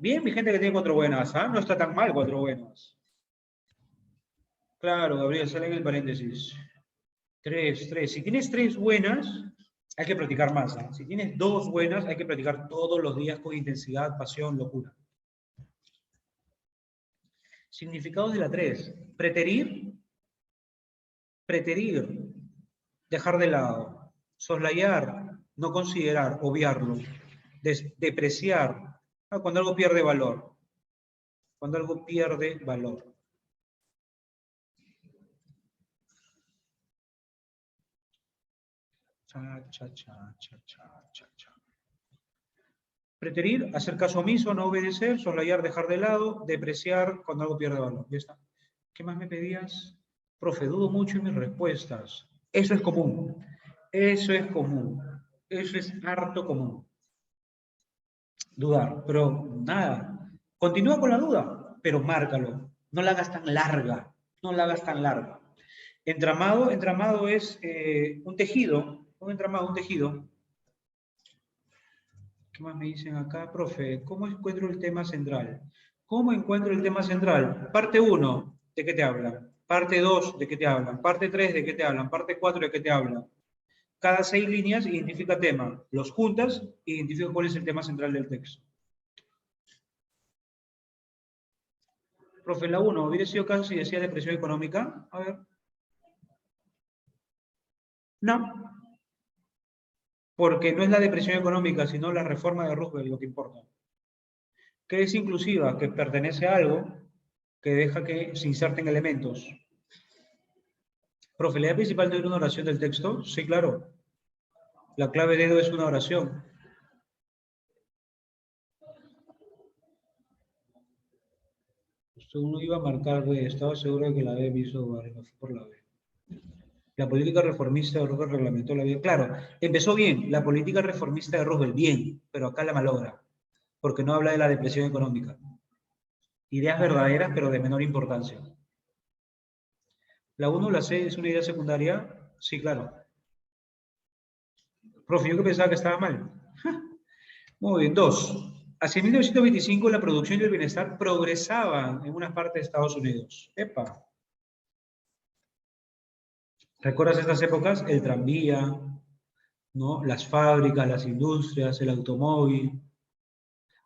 Bien, mi gente que tiene 4 buenas, ¿ah? No está tan mal 4 buenas. Claro, Gabriel, sale en el paréntesis. 3. Si tienes 3 buenas, hay que practicar más, ¿eh? Si tienes 2 buenas, hay que practicar todos los días con intensidad, pasión, locura. Significados de la 3. Preterir, dejar de lado. Soslayar, no considerar, obviarlo. Depreciar, cuando algo pierde valor. Preterir, hacer caso omiso, no obedecer, soslayar, dejar de lado, depreciar cuando algo pierde valor. Ya está. ¿Qué más me pedías? Profe, dudo mucho en mis respuestas. Eso es común. Eso es harto común. Dudar, pero nada. Continúa con la duda, pero márcalo. No la hagas tan larga. No la hagas tan larga. Entramado es un tejido. Un entramado, un tejido. ¿Qué más me dicen acá, profe? ¿Cómo encuentro el tema central? ¿Cómo encuentro el tema central? Parte uno, ¿de qué te hablan? Parte 2, ¿de qué te hablan? Parte 3, ¿de qué te hablan? Parte 4, ¿de qué te hablan? Cada 6 líneas identifica tema. Los juntas e identifica cuál es el tema central del texto. Profe, la 1, ¿hubiera sido caso si decía depresión económica? A ver. No, porque no es la depresión económica, sino la reforma de Roosevelt lo que importa. ¿Qué es inclusiva? Que pertenece a algo que deja que se inserten elementos. Profe, ¿la idea principal de una oración del texto? Sí, claro. La clave dedo es una oración. Uno iba a marcar B, estaba seguro de que la B me hizo dudar y no fue por la B. La política reformista de Roosevelt reglamentó la vida. Claro, empezó bien, la política reformista de Roosevelt, bien, pero acá la malogra, porque no habla de la depresión económica. Ideas verdaderas, pero de menor importancia. La 1 o la C es una idea secundaria. Sí, claro. Profe, yo que pensaba que estaba mal. Muy bien, 2. Hacia 1925 la producción y el bienestar progresaban en una parte de Estados Unidos. Epa. ¿Recuerdas estas épocas? El tranvía, ¿no? Las fábricas, las industrias, el automóvil.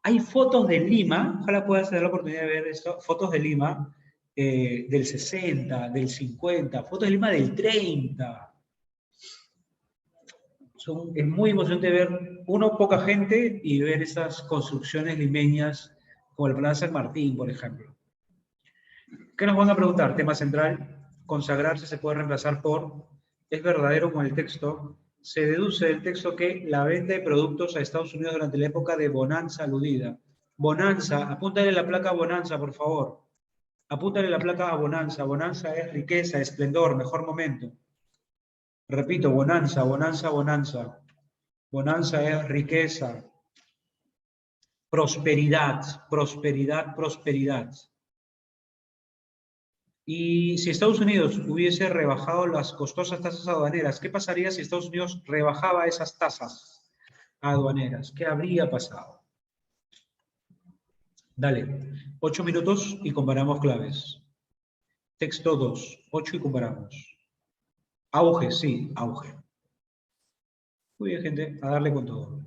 Hay fotos de Lima, ojalá puedas tener la oportunidad de ver esto, fotos de Lima del 60, del 50, fotos de Lima del 30. Es muy emocionante ver, uno, poca gente y ver esas construcciones limeñas como el Plan San Martín, por ejemplo. ¿Qué nos van a preguntar? Tema central, consagrarse se puede reemplazar por, es verdadero con el texto, se deduce del texto que la venta de productos a Estados Unidos durante la época de bonanza aludida. Bonanza, apúntale la placa bonanza, por favor. Apúntale la placa a bonanza. Bonanza es riqueza, esplendor, mejor momento. Repito, bonanza, bonanza, bonanza. Bonanza es riqueza, prosperidad, prosperidad, prosperidad. Y si Estados Unidos hubiese rebajado las costosas tasas aduaneras, ¿qué pasaría si Estados Unidos rebajaba esas tasas aduaneras? ¿Qué habría pasado? Dale, 8 minutos y comparamos claves. Texto 2, 8 y comparamos. Auge, sí, auge. Muy bien, gente, a darle con todo.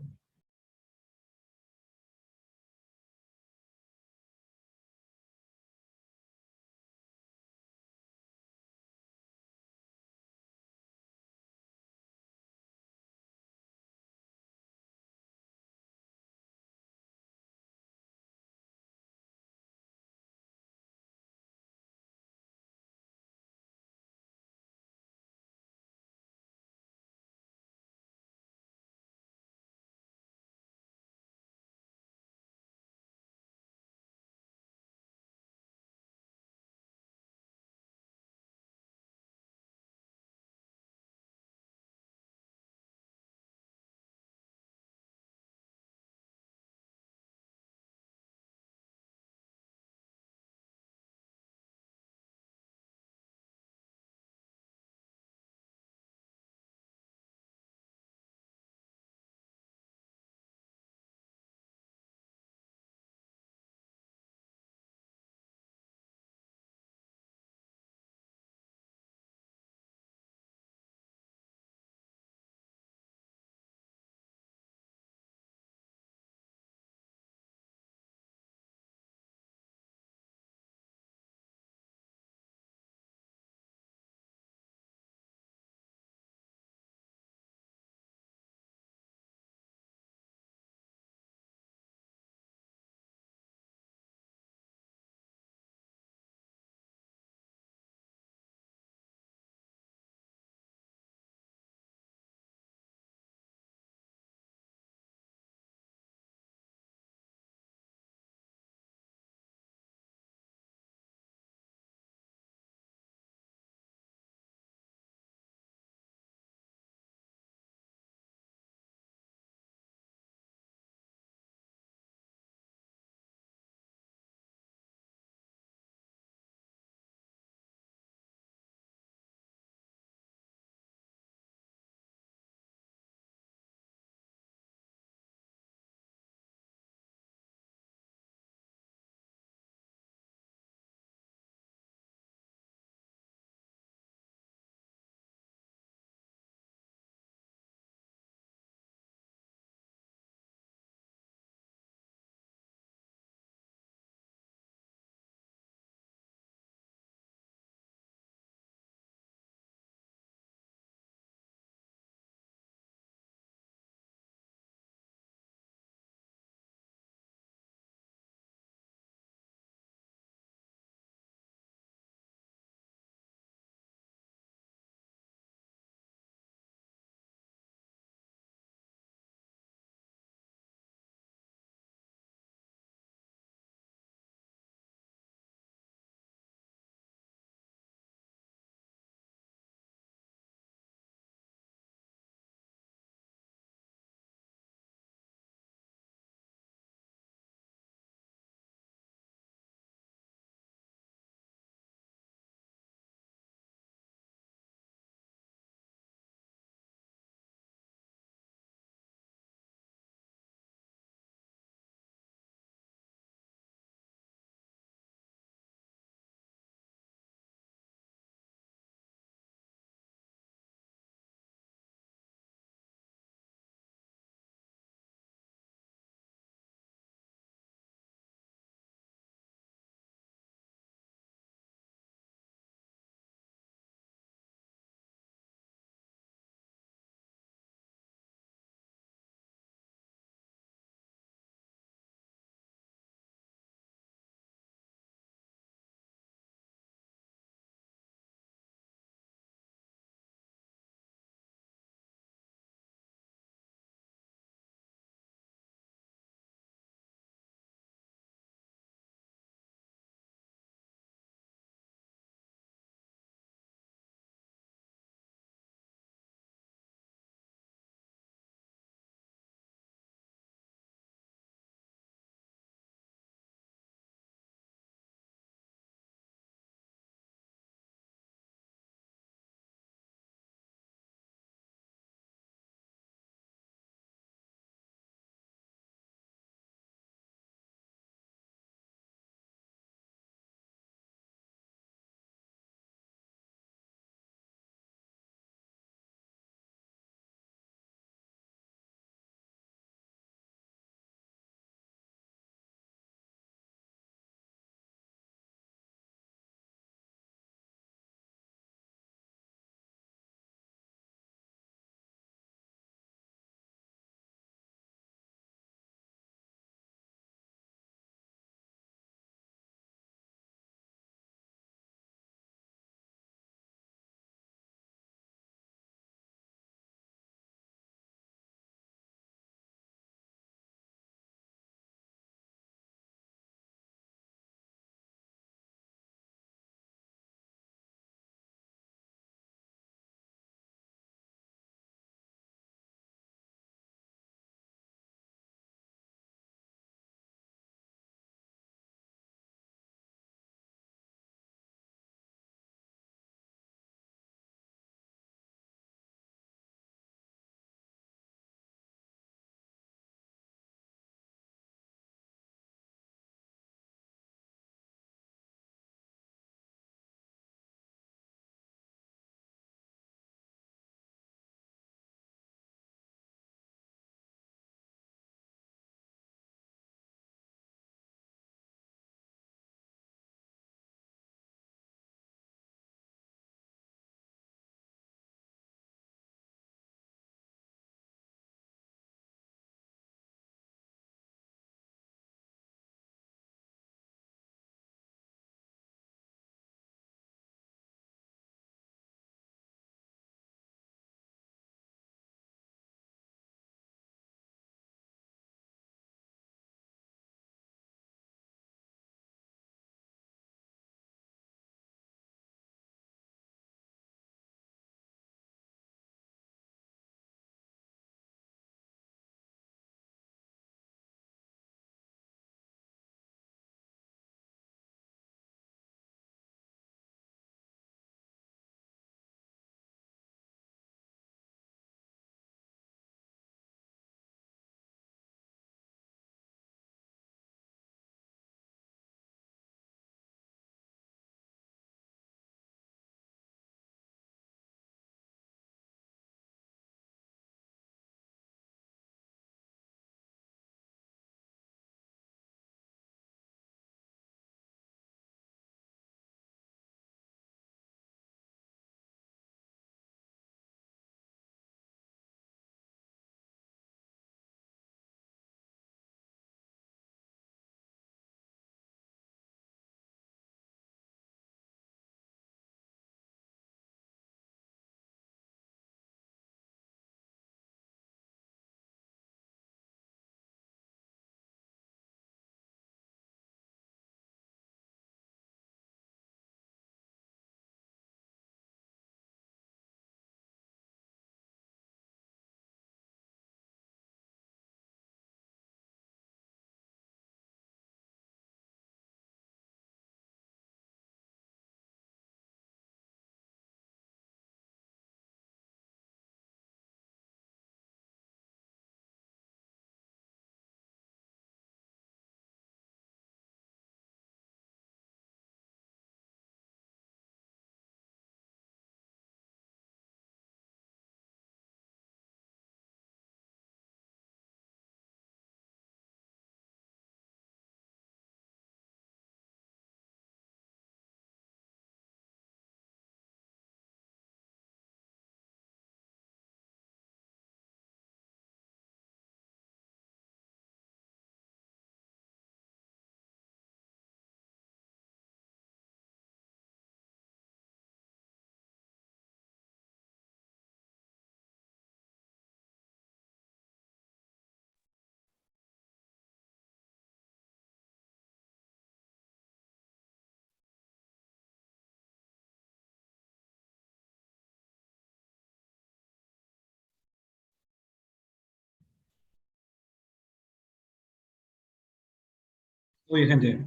Oye, gente.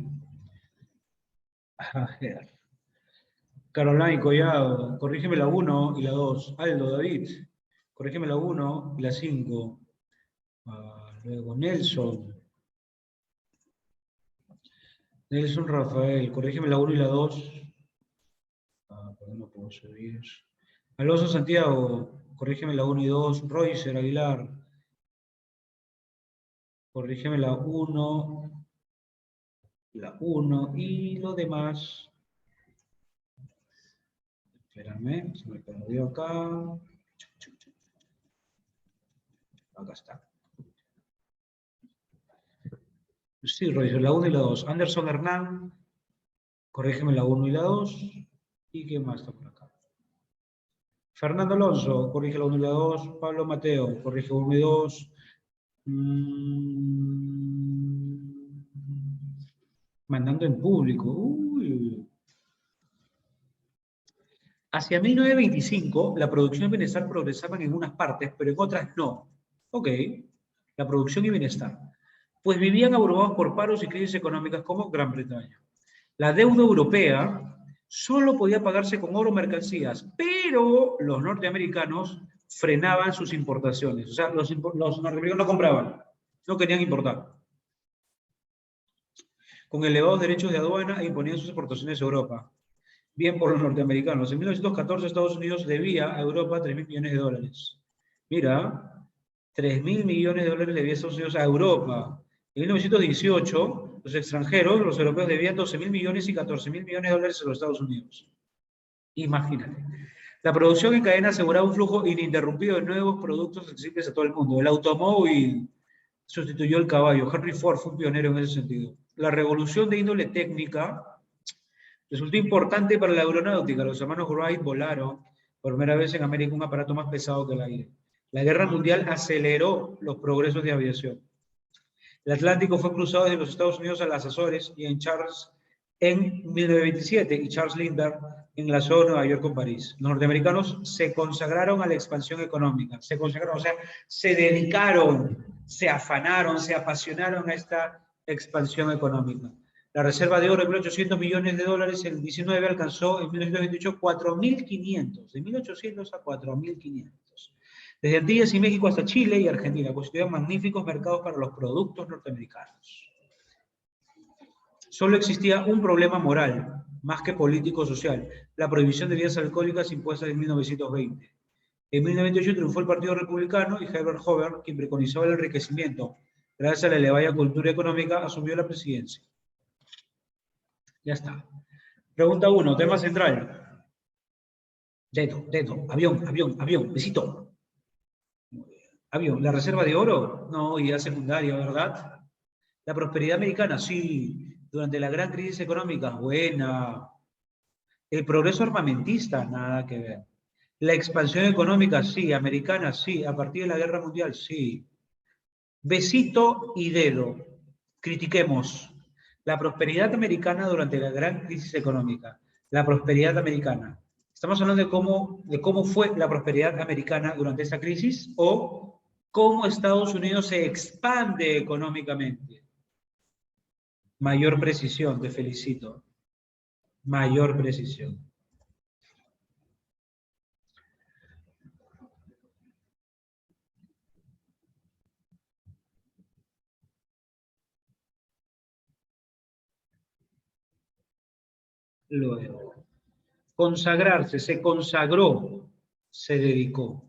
A ver. Carolina y Collado, corrígeme la 1 y la 2. Aldo, David, corrígeme la 1 y la 5. Luego Nelson. Nelson Rafael, corrígeme la 1 y la 2. ¿Por qué no puedo subir? Alonso Santiago, corrígeme la 1 y 2. Roycer Aguilar, corrígeme la 1 y lo demás. Espérame, se me perdió acá. Acá está. Sí, Roycer, la 1 y la 2. Anderson Hernán, corrígeme la 1 y la 2. ¿Y qué más está por acá? Fernando Alonso, corrige la 1 y la 2. Pablo Mateo, corrige 1 y 2. Mandando en público. Uy. Hacia 1925, la producción y bienestar progresaban en unas partes, pero en otras no. Ok, la producción y bienestar. Pues vivían abrumados por paros y crisis económicas como Gran Bretaña. La deuda europea solo podía pagarse con oro o mercancías, pero los norteamericanos frenaban sus importaciones. O sea, los norteamericanos no compraban, no querían importar. Con elevados derechos de aduana e imponían sus exportaciones a Europa. Bien por los norteamericanos. En 1914 Estados Unidos debía a Europa 3.000 millones de dólares. Mira, 3.000 millones de dólares debía Estados Unidos a Europa. En 1918, los extranjeros, los europeos, debían 12.000 millones y 14.000 millones de dólares a los Estados Unidos. Imagínate. La producción en cadena aseguraba un flujo ininterrumpido de nuevos productos accesibles a todo el mundo. El automóvil sustituyó el caballo. Henry Ford fue un pionero en ese sentido. La revolución de índole técnica resultó importante para la aeronáutica. Los hermanos Wright volaron por primera vez en América un aparato más pesado que el aire. La guerra mundial aceleró los progresos de aviación. El Atlántico fue cruzado desde los Estados Unidos a las Azores y en 1927 y Charles Lindbergh enlazó Nueva York con París. Los norteamericanos se consagraron a la expansión económica, se consagraron, o sea, se dedicaron, se afanaron, se apasionaron a esta expansión económica. La reserva de oro de 1.800 millones de dólares en el 19 alcanzó en 1928 4.500, de 1.800 a 4.500. Desde Antillas y México hasta Chile y Argentina constituían magníficos mercados para los productos norteamericanos. Solo existía un problema moral, más que político-social, la prohibición de bebidas alcohólicas impuestas en 1920. En 1928 triunfó el Partido Republicano y Herbert Hoover, quien preconizaba el enriquecimiento. Gracias a la elevada cultura económica, asumió la presidencia. Ya está. Pregunta 1, tema central. Dedo, avión, besito. Avión, ¿la reserva de oro? No, idea secundaria, ¿verdad? La prosperidad americana, sí. Durante la gran crisis económica, buena. El progreso armamentista, nada que ver. La expansión económica, sí. Americana, sí. A partir de la guerra mundial, sí. Besito y dedo. Critiquemos. La prosperidad americana durante la gran crisis económica. La prosperidad americana. ¿Estamos hablando de cómo fue la prosperidad americana durante esta crisis o cómo Estados Unidos se expande económicamente? Mayor precisión, te felicito. Mayor precisión. Luego, consagrarse, se consagró, se dedicó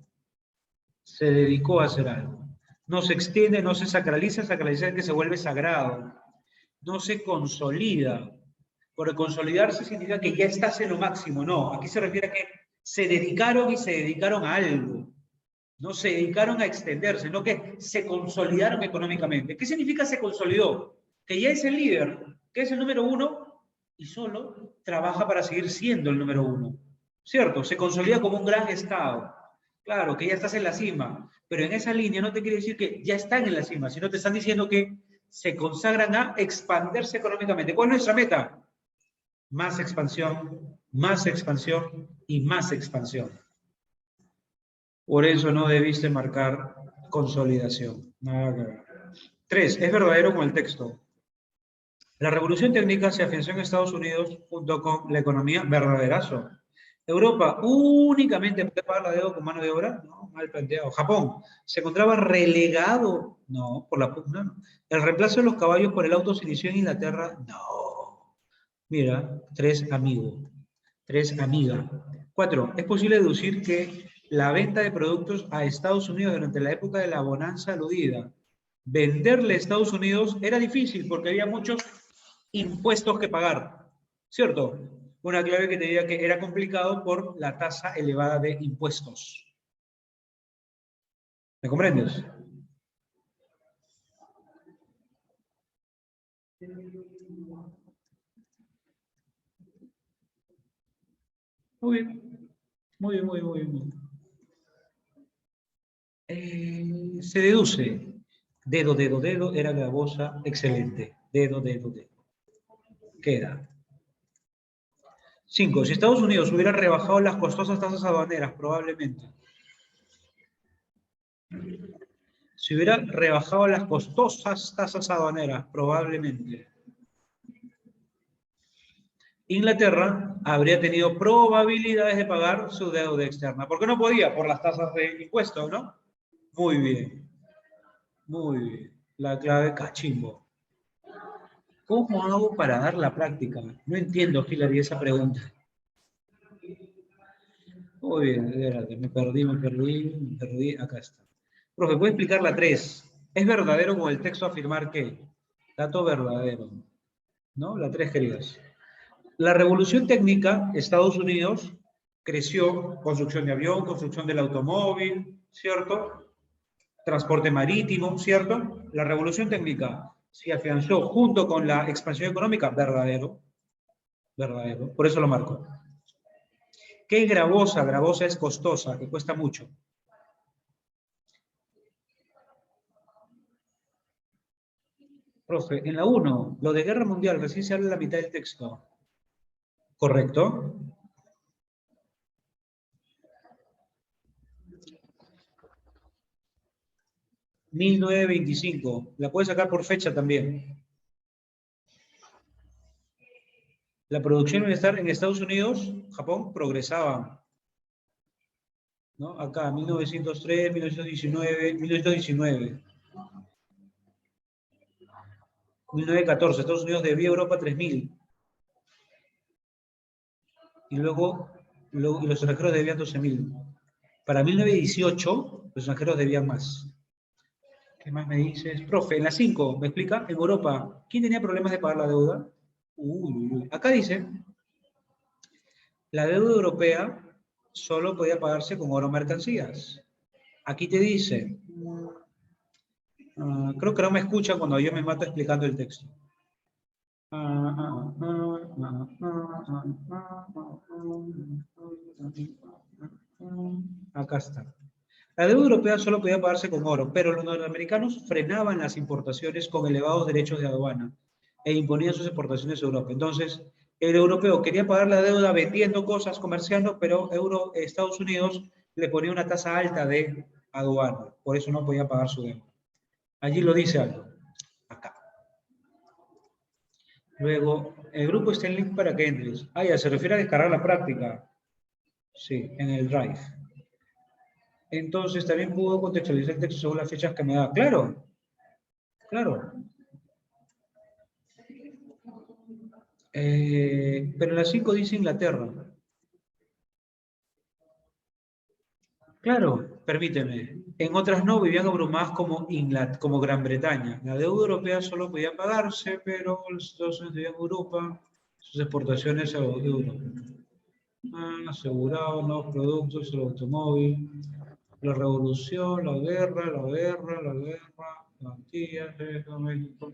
a hacer algo. No se extiende, no se sacraliza, sacralizar que se vuelve sagrado. No se consolida. Porque consolidarse significa que ya estás en lo máximo. No, aquí se refiere a que se dedicaron y se dedicaron a algo. No se dedicaron a extenderse, no que se consolidaron económicamente. ¿Qué significa se consolidó? Que ya es el líder, que es el número uno y solo trabaja para seguir siendo el número uno. ¿Cierto? Se consolida como un gran estado. Claro, que ya estás en la cima, pero en esa línea no te quiere decir que ya están en la cima, sino te están diciendo que se consagran a expandirse económicamente. ¿Cuál es nuestra meta? Más expansión y más expansión. Por eso no debiste marcar consolidación. Nada que ver. 3. ¿Es verdadero con el texto? La revolución técnica se afianzó en Estados Unidos junto con la economía verdaderazo. Europa únicamente puede pagar la deuda con mano de obra, no, mal planteado. Japón se encontraba relegado, no, por la pugna, no. El reemplazo de los caballos por el auto se inició en Inglaterra, no. Mira, tres amigos, tres amigas. 4. Es posible deducir que la venta de productos a Estados Unidos durante la época de la bonanza aludida, venderle a Estados Unidos era difícil porque había muchos impuestos que pagar, ¿cierto? Una clave que te diga que era complicado por la tasa elevada de impuestos. ¿Me comprendes? Muy bien, muy bien, muy bien, muy bien. Se deduce. Dedo, dedo, dedo, era gravosa, excelente. Dedo, dedo, dedo. Queda. 5. Si Estados Unidos hubiera rebajado las costosas tasas aduaneras, probablemente. Si hubiera rebajado las costosas tasas aduaneras, probablemente. Inglaterra habría tenido probabilidades de pagar su deuda externa. ¿Por qué no podía? Por las tasas de impuestos, ¿no? Muy bien. Muy bien. La clave cachimbo. ¿Cómo hago para dar la práctica? No entiendo, Hilary, esa pregunta. Muy bien, espérate, me perdí. Acá está. Profe, ¿puede explicar la 3? ¿Es verdadero con el texto afirmar que? Dato verdadero. ¿No? La 3, queridas. La revolución técnica, Estados Unidos creció, construcción de avión, construcción del automóvil, ¿cierto? Transporte marítimo, ¿cierto? La revolución técnica se afianzó junto con la expansión económica, verdadero, verdadero, por eso lo marco. ¿Qué es gravosa? Gravosa es costosa, que cuesta mucho. Profe, en la 1, lo de guerra mundial, recién se habla en la mitad del texto. ¿Correcto? 1925. La puedes sacar por fecha también. La producción de bienestar en Estados Unidos, Japón, progresaba. ¿No? Acá, 1903, 1919, 1919. 1914, Estados Unidos debía a Europa 3.000. Y luego y los extranjeros debían 12.000. Para 1918, los extranjeros debían más. ¿Qué más me dices? Profe, en la 5, ¿me explica? En Europa, ¿quién tenía problemas de pagar la deuda? Acá dice, la deuda europea solo podía pagarse con oro mercancías. Aquí te dice, creo que no me escuchan cuando yo me mato explicando el texto. Acá está. La deuda europea solo podía pagarse con oro, pero los norteamericanos frenaban las importaciones con elevados derechos de aduana e imponían sus exportaciones a Europa. Entonces, el europeo quería pagar la deuda vendiendo cosas, comerciando, pero Estados Unidos le ponía una tasa alta de aduana, por eso no podía pagar su deuda. Allí lo dice algo. Acá. Luego, el grupo está en link para que entres. Ah, ya, se refiere a descargar la práctica. Sí, en el Drive. Entonces, también puedo contextualizar el texto según las fechas que me da. Claro, claro. Pero en la 5 dice Inglaterra. Claro, permíteme. En otras no, vivían abrumadas como Gran Bretaña. La deuda europea solo podía pagarse, pero los Estados Unidos vivían en Europa, sus exportaciones a Europa. Asegurados, nuevos productos, el automóvil, la revolución, la guerra, plantillas, México.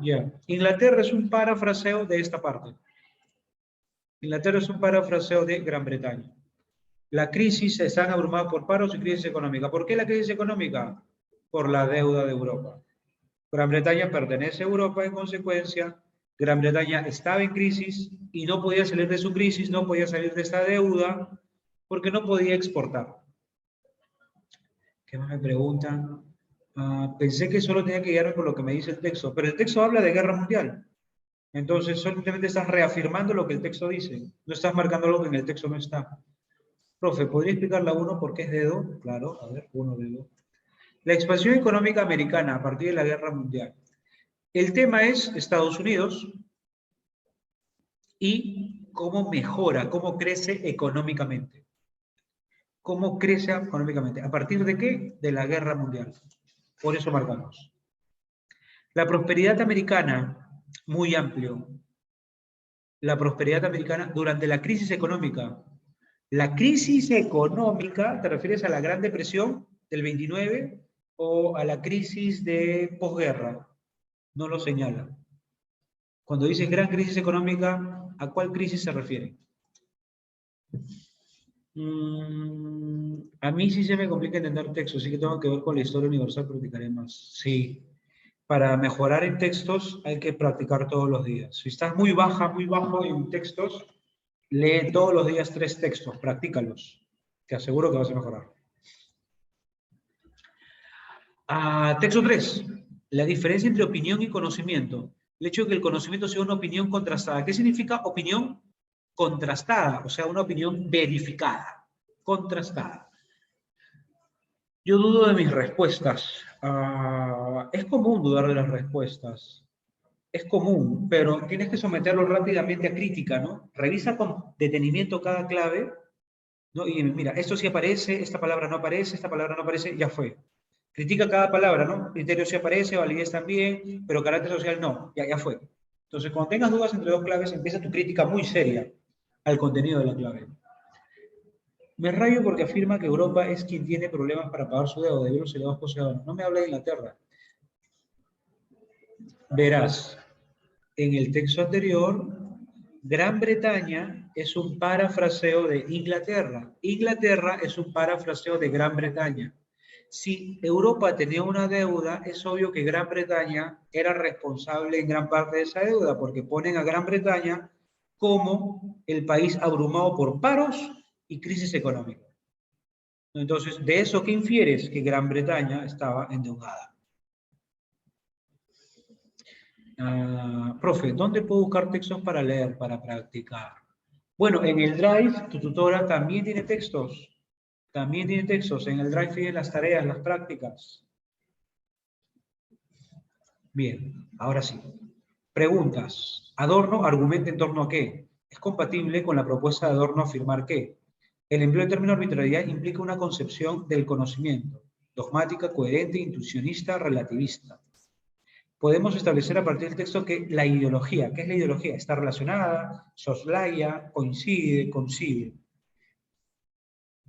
Ya. Inglaterra es un parafraseo de esta parte. Inglaterra es un parafraseo de Gran Bretaña. La crisis están abrumados por paros y crisis económica. ¿Por qué la crisis económica? Por la deuda de Europa. Gran Bretaña pertenece a Europa, en consecuencia, Gran Bretaña estaba en crisis y no podía salir de su crisis, no podía salir de esta deuda, porque no podía exportar. ¿Qué más me preguntan? Pensé que solo tenía que guiarme por lo que me dice el texto, pero el texto habla de guerra mundial. Entonces, simplemente estás reafirmando lo que el texto dice. No estás marcando algo que en el texto no está. Profe, ¿podría explicar la 1 por qué es dedo? Claro, a ver, 1 dedo. La expansión económica americana a partir de la Guerra Mundial. El tema es Estados Unidos y cómo mejora, cómo crece económicamente. ¿Cómo crece económicamente? ¿A partir de qué? De la Guerra Mundial. Por eso marcamos. La prosperidad americana, muy amplio. La prosperidad americana durante la crisis económica. La crisis económica, ¿te refieres a la Gran Depresión del 29 o a la crisis de posguerra? No lo señala. Cuando dices gran crisis económica, ¿a cuál crisis se refiere? A mí sí se me complica entender texto, sí que tengo que ver con la historia universal, practicaré más. Sí, para mejorar en textos hay que practicar todos los días. Si estás muy bajo en textos, lee todos los días 3 textos, practícalos. Te aseguro que vas a mejorar. Texto 3. La diferencia entre opinión y conocimiento. El hecho de que el conocimiento sea una opinión contrastada. ¿Qué significa opinión contrastada? O sea, una opinión verificada. Contrastada. Yo dudo de mis respuestas. Es común dudar de las respuestas. Es común, pero tienes que someterlo rápidamente a crítica, ¿no? Revisa con detenimiento cada clave, ¿no? Y mira, esto sí aparece, esta palabra no aparece, esta palabra no aparece, ya fue. Critica cada palabra, ¿no? Criterio sí aparece, validez también, pero carácter social no, ya fue. Entonces, cuando tengas dudas entre dos claves, empieza tu crítica muy seria al contenido de la clave. Me rayo porque afirma que Europa es quien tiene problemas para pagar su deuda debido a los elevados poseedores. No me habla de Inglaterra. Verás, en el texto anterior, Gran Bretaña es un parafraseo de Inglaterra. Inglaterra es un parafraseo de Gran Bretaña. Si Europa tenía una deuda, es obvio que Gran Bretaña era responsable en gran parte de esa deuda, porque ponen a Gran Bretaña como el país abrumado por paros y crisis económica. Entonces, de eso, ¿qué infieres? Que Gran Bretaña estaba endeudada. Profe, ¿dónde puedo buscar textos para leer, para practicar? Bueno, en el Drive, tu tutora también tiene textos. También tiene textos. En el Drive tiene las tareas, las prácticas. Bien, ahora sí. Preguntas. Adorno argumenta en torno a qué. ¿Es compatible con la propuesta de Adorno afirmar que el empleo del término arbitrariedad implica una concepción del conocimiento, dogmática, coherente, intuicionista, relativista? Podemos establecer a partir del texto que la ideología, ¿qué es la ideología? Está relacionada, soslaya, coincide, concibe.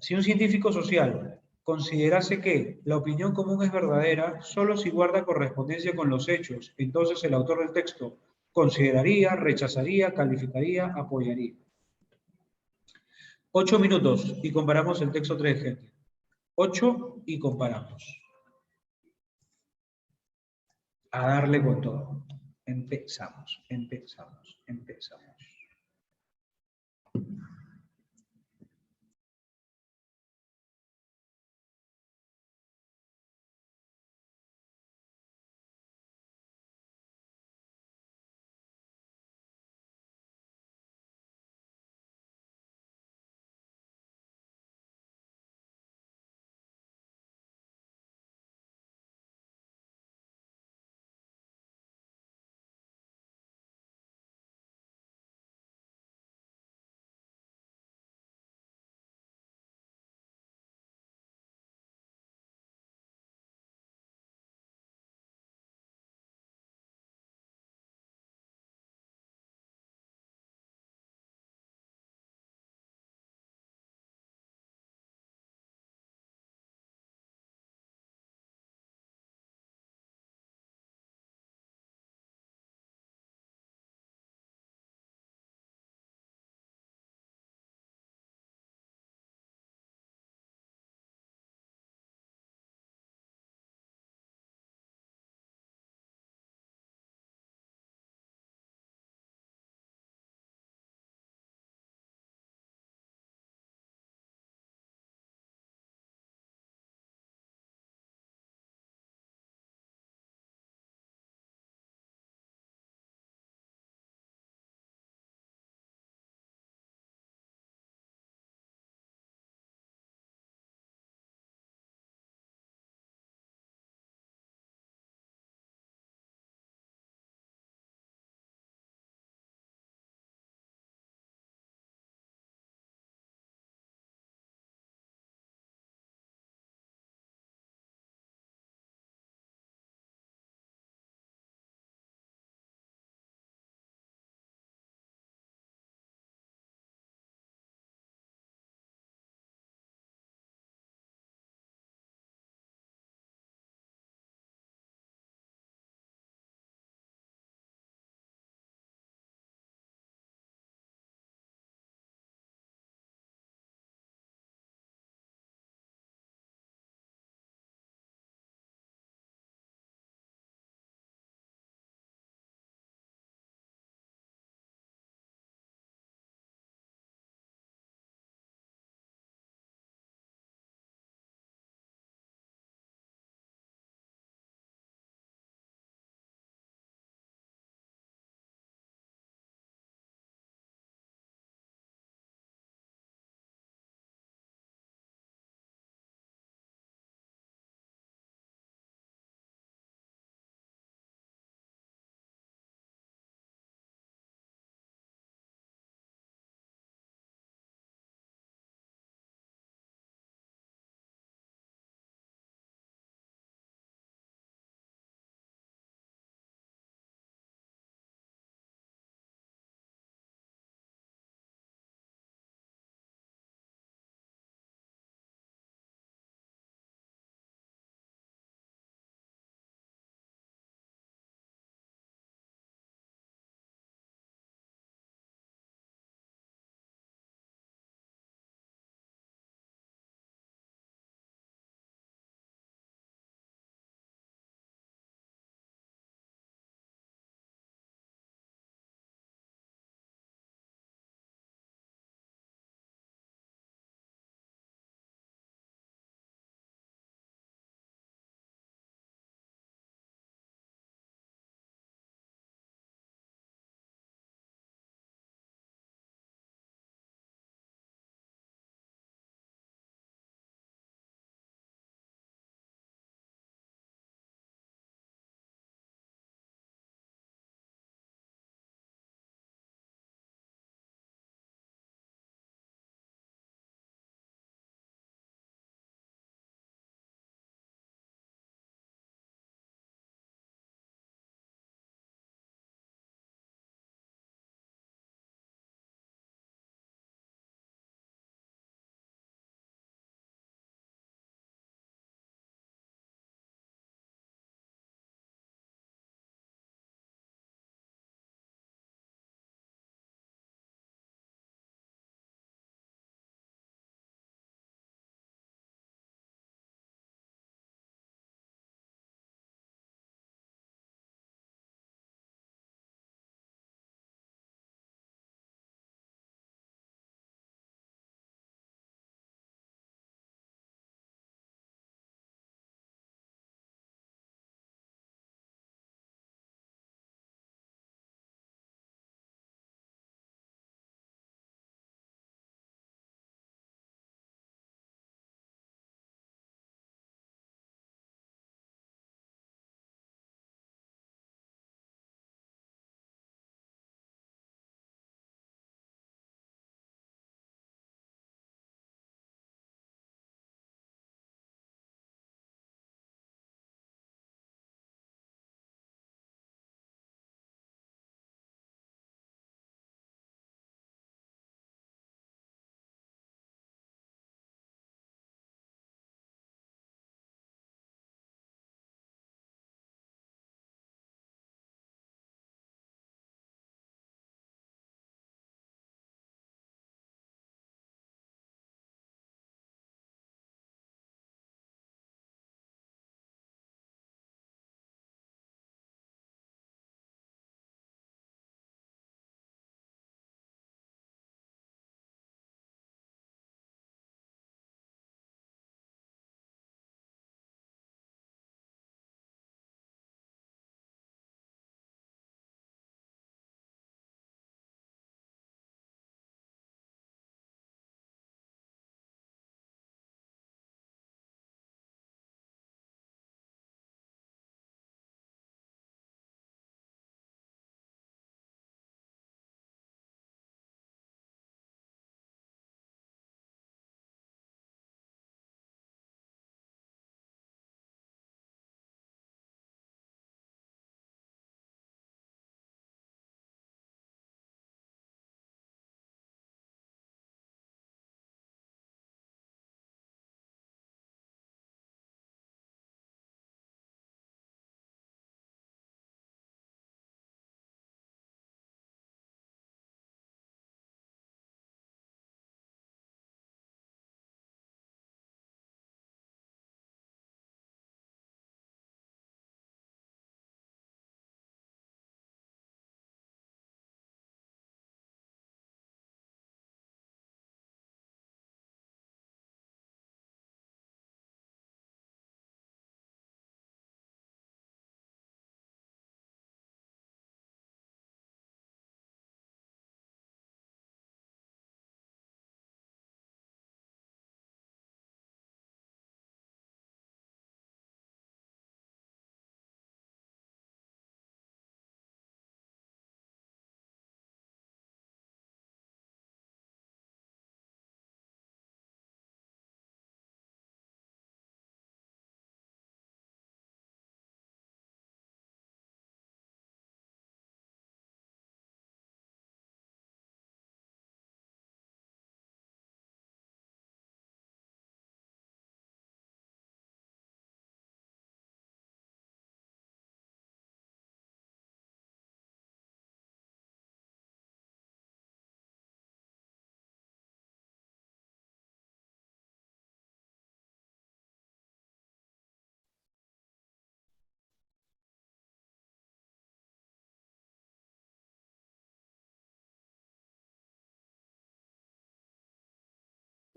Si un científico social considerase que la opinión común es verdadera solo si guarda correspondencia con los hechos, entonces el autor del texto consideraría, rechazaría, calificaría, apoyaría. 8 minutos y comparamos el texto 3, gente. 8 y comparamos. A darle con todo. Empezamos, empezamos, empezamos.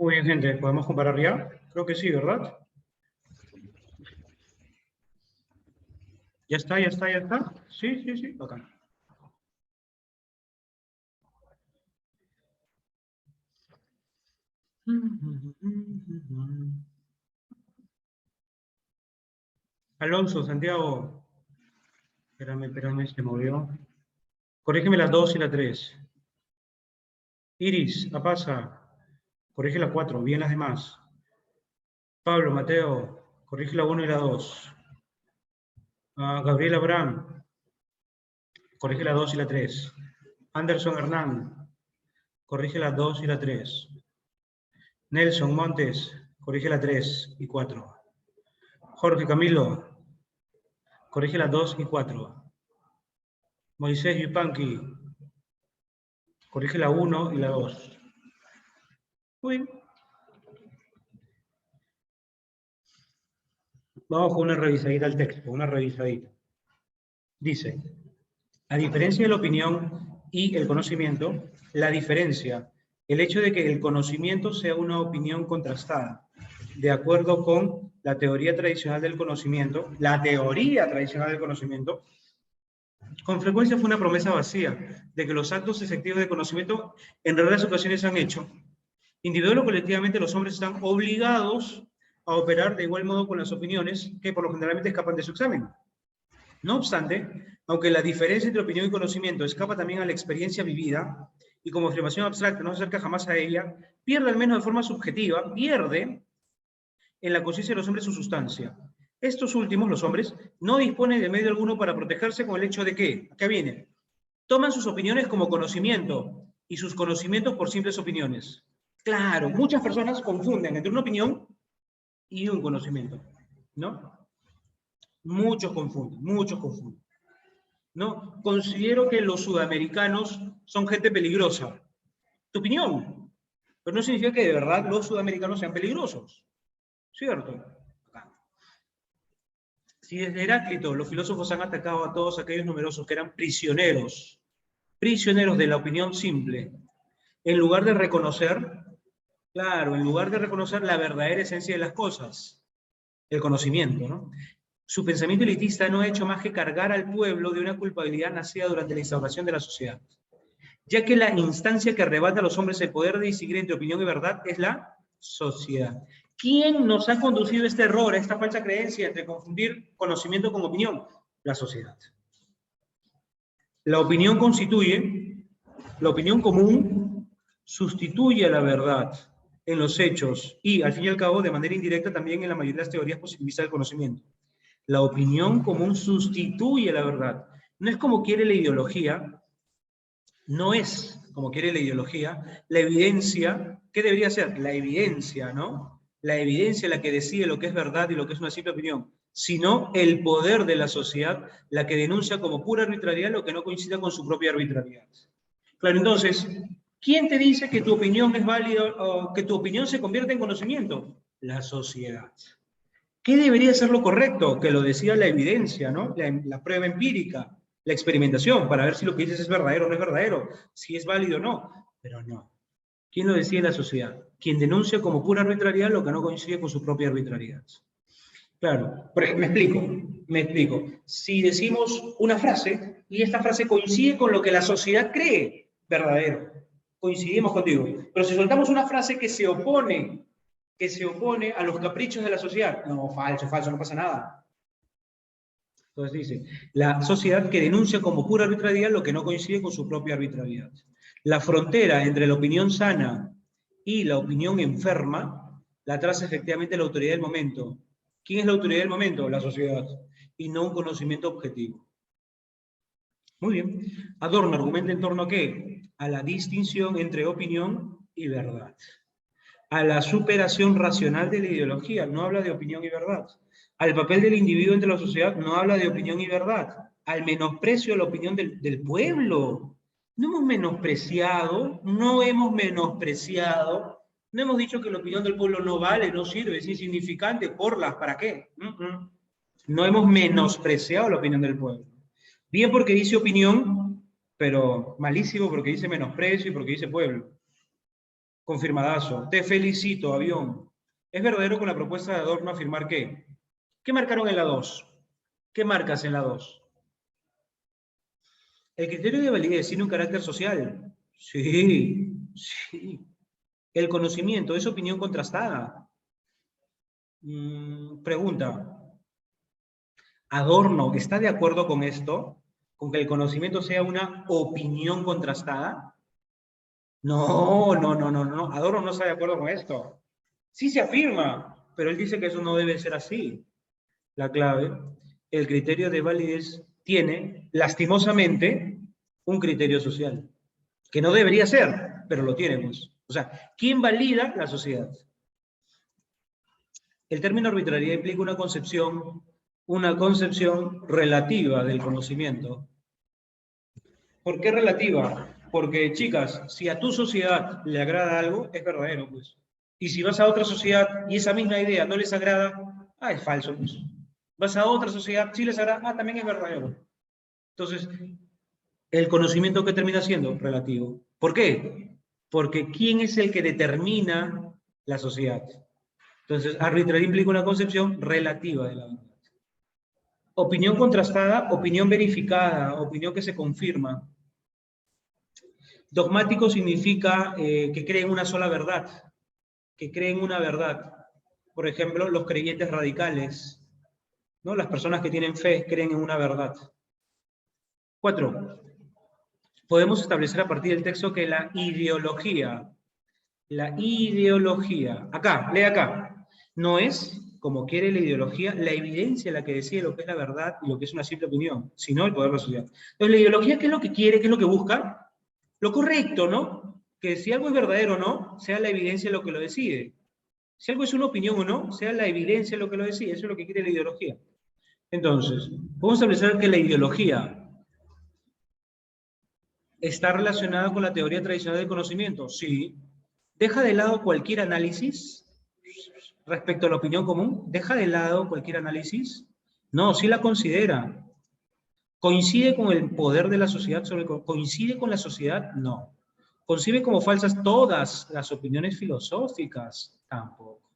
Muy bien, gente, ¿podemos comparar ya? Creo que sí, ¿verdad? ¿Ya está, ya está, ya está? Sí, sí, sí, acá. Alonso, Santiago. Espérame, se movió. Corrígeme la 2 y la 3. Iris, la pasa. Corrige la 4, bien las demás. Pablo, Mateo, corrige la 1 y la 2. Gabriel Abraham, corrige la 2 y la 3. Anderson Hernán, corrige la 2 y la 3. Nelson Montes, corrige la 3 y 4. Jorge Camilo, corrige la 2 y 4. Moisés Yupanqui, corrige la 1 y la 2. Muy bien. Vamos con una revisadita al texto, una revisadita. Dice, a diferencia de la opinión y el conocimiento, la diferencia, el hecho de que el conocimiento sea una opinión contrastada, de acuerdo con la teoría tradicional del conocimiento, con frecuencia fue una promesa vacía, de que los actos efectivos de conocimiento en raras ocasiones se han hecho. Individual o colectivamente los hombres están obligados a operar de igual modo con las opiniones que por lo generalmente escapan de su examen. No obstante, aunque la diferencia entre opinión y conocimiento escapa también a la experiencia vivida, y como afirmación abstracta no se acerca jamás a ella, pierde al menos de forma subjetiva, pierde en la conciencia de los hombres su sustancia. Estos últimos, los hombres, no disponen de medio alguno para protegerse con el hecho de que, acá viene, toman sus opiniones como conocimiento y sus conocimientos por simples opiniones. Claro, muchas personas confunden entre una opinión y un conocimiento, ¿no? Muchos confunden. ¿No? Considero que los sudamericanos son gente peligrosa. Tu opinión. Pero no significa que de verdad los sudamericanos sean peligrosos. ¿Cierto? Si desde Heráclito los filósofos han atacado a todos aquellos numerosos que eran prisioneros de la opinión simple, en lugar de reconocer, claro, en lugar de reconocer la verdadera esencia de las cosas, el conocimiento, ¿no? Su pensamiento elitista no ha hecho más que cargar al pueblo de una culpabilidad nacida durante la instauración de la sociedad, ya que la instancia que arrebata a los hombres el poder de distinguir entre opinión y verdad es la sociedad. ¿Quién nos ha conducido a este error, a esta falsa creencia entre confundir conocimiento con opinión? La sociedad. La opinión común sustituye a la verdad en los hechos y, al fin y al cabo, de manera indirecta también en la mayoría de las teorías positivistas del conocimiento. La opinión común sustituye la verdad. No es como quiere la ideología, no es como quiere la ideología, la evidencia, ¿qué debería ser? La evidencia, ¿no? La evidencia la que decide lo que es verdad y lo que es una simple opinión, sino el poder de la sociedad, la que denuncia como pura arbitrariedad lo que no coincida con su propia arbitrariedad. Claro, entonces, ¿quién te dice que tu opinión es válida o que tu opinión se convierte en conocimiento? La sociedad. ¿Qué debería ser lo correcto? Que lo decía la evidencia, ¿no? La prueba empírica, la experimentación, para ver si lo que dices es verdadero o no es verdadero, si es válido o no. Pero no. ¿Quién lo decía? La sociedad. Quien denuncia como pura arbitrariedad lo que no coincide con su propia arbitrariedad. Claro, me explico. Si decimos una frase y esta frase coincide con lo que la sociedad cree verdadero, coincidimos contigo. Pero si soltamos una frase que se opone a los caprichos de la sociedad, no, falso, no pasa nada. Entonces dice, la sociedad que denuncia como pura arbitrariedad lo que no coincide con su propia arbitrariedad. La frontera entre la opinión sana y la opinión enferma la traza efectivamente la autoridad del momento. ¿Quién es la autoridad del momento? La sociedad, y no un conocimiento objetivo. Muy bien. Adorno argumenta en torno a ¿qué? A la distinción entre opinión y verdad. A la superación racional de la ideología, no habla de opinión y verdad. Al papel del individuo entre la sociedad, no habla de opinión y verdad. Al menosprecio de la opinión del pueblo. No hemos menospreciado, no hemos dicho que la opinión del pueblo no vale, no sirve, es insignificante, ¿para qué? No hemos menospreciado la opinión del pueblo. Bien porque dice opinión, pero malísimo porque dice menosprecio y porque dice pueblo. Confirmadazo. Te felicito, avión. ¿Es verdadero con la propuesta de Adorno afirmar qué? ¿Qué marcaron en la 2? ¿Qué marcas en la 2? ¿El criterio de validez tiene un carácter social? Sí, sí. ¿El conocimiento es opinión contrastada? Pregunta. ¿Adorno está de acuerdo con esto? ¿Con que el conocimiento sea una opinión contrastada? No, no, no, no, no. Adorno no está de acuerdo con esto. Sí se afirma, pero él dice que eso no debe ser así. La clave, el criterio de validez tiene, lastimosamente, un criterio social, que no debería ser, pero lo tiene, pues. O sea, ¿quién valida? La sociedad. El término arbitrariedad implica una concepción relativa del conocimiento. ¿Por qué relativa? Porque, chicas, si a tu sociedad le agrada algo, es verdadero, pues. Y si vas a otra sociedad y esa misma idea no les agrada, es falso, pues. Vas a otra sociedad, si les agrada, también es verdadero. Entonces, el conocimiento que termina siendo relativo. ¿Por qué? Porque ¿quién es el que determina la sociedad? Entonces, arbitrario implica una concepción relativa de la verdad. Opinión contrastada, opinión verificada, opinión que se confirma. Dogmático significa que creen una sola verdad, que creen una verdad. Por ejemplo, los creyentes radicales, ¿no? Las personas que tienen fe creen en una verdad. 4. Podemos establecer a partir del texto que la ideología, acá, lee acá, no es, como quiere la ideología, la evidencia la que decide lo que es la verdad y lo que es una simple opinión, sino el poder de la sociedad. Entonces, la ideología, ¿qué es lo que quiere? ¿Qué es lo que busca? Lo correcto, ¿no? Que si algo es verdadero o no, sea la evidencia lo que lo decide. Si algo es una opinión o no, sea la evidencia lo que lo decide. Eso es lo que quiere la ideología. Entonces, podemos establecer que la ideología está relacionada con la teoría tradicional del conocimiento. Sí. Deja de lado cualquier análisis respecto a la opinión común. Deja de lado cualquier análisis. No, sí la considera. ¿Coincide con el poder de la sociedad coincide con la sociedad? No. ¿Concibe como falsas todas las opiniones filosóficas? Tampoco.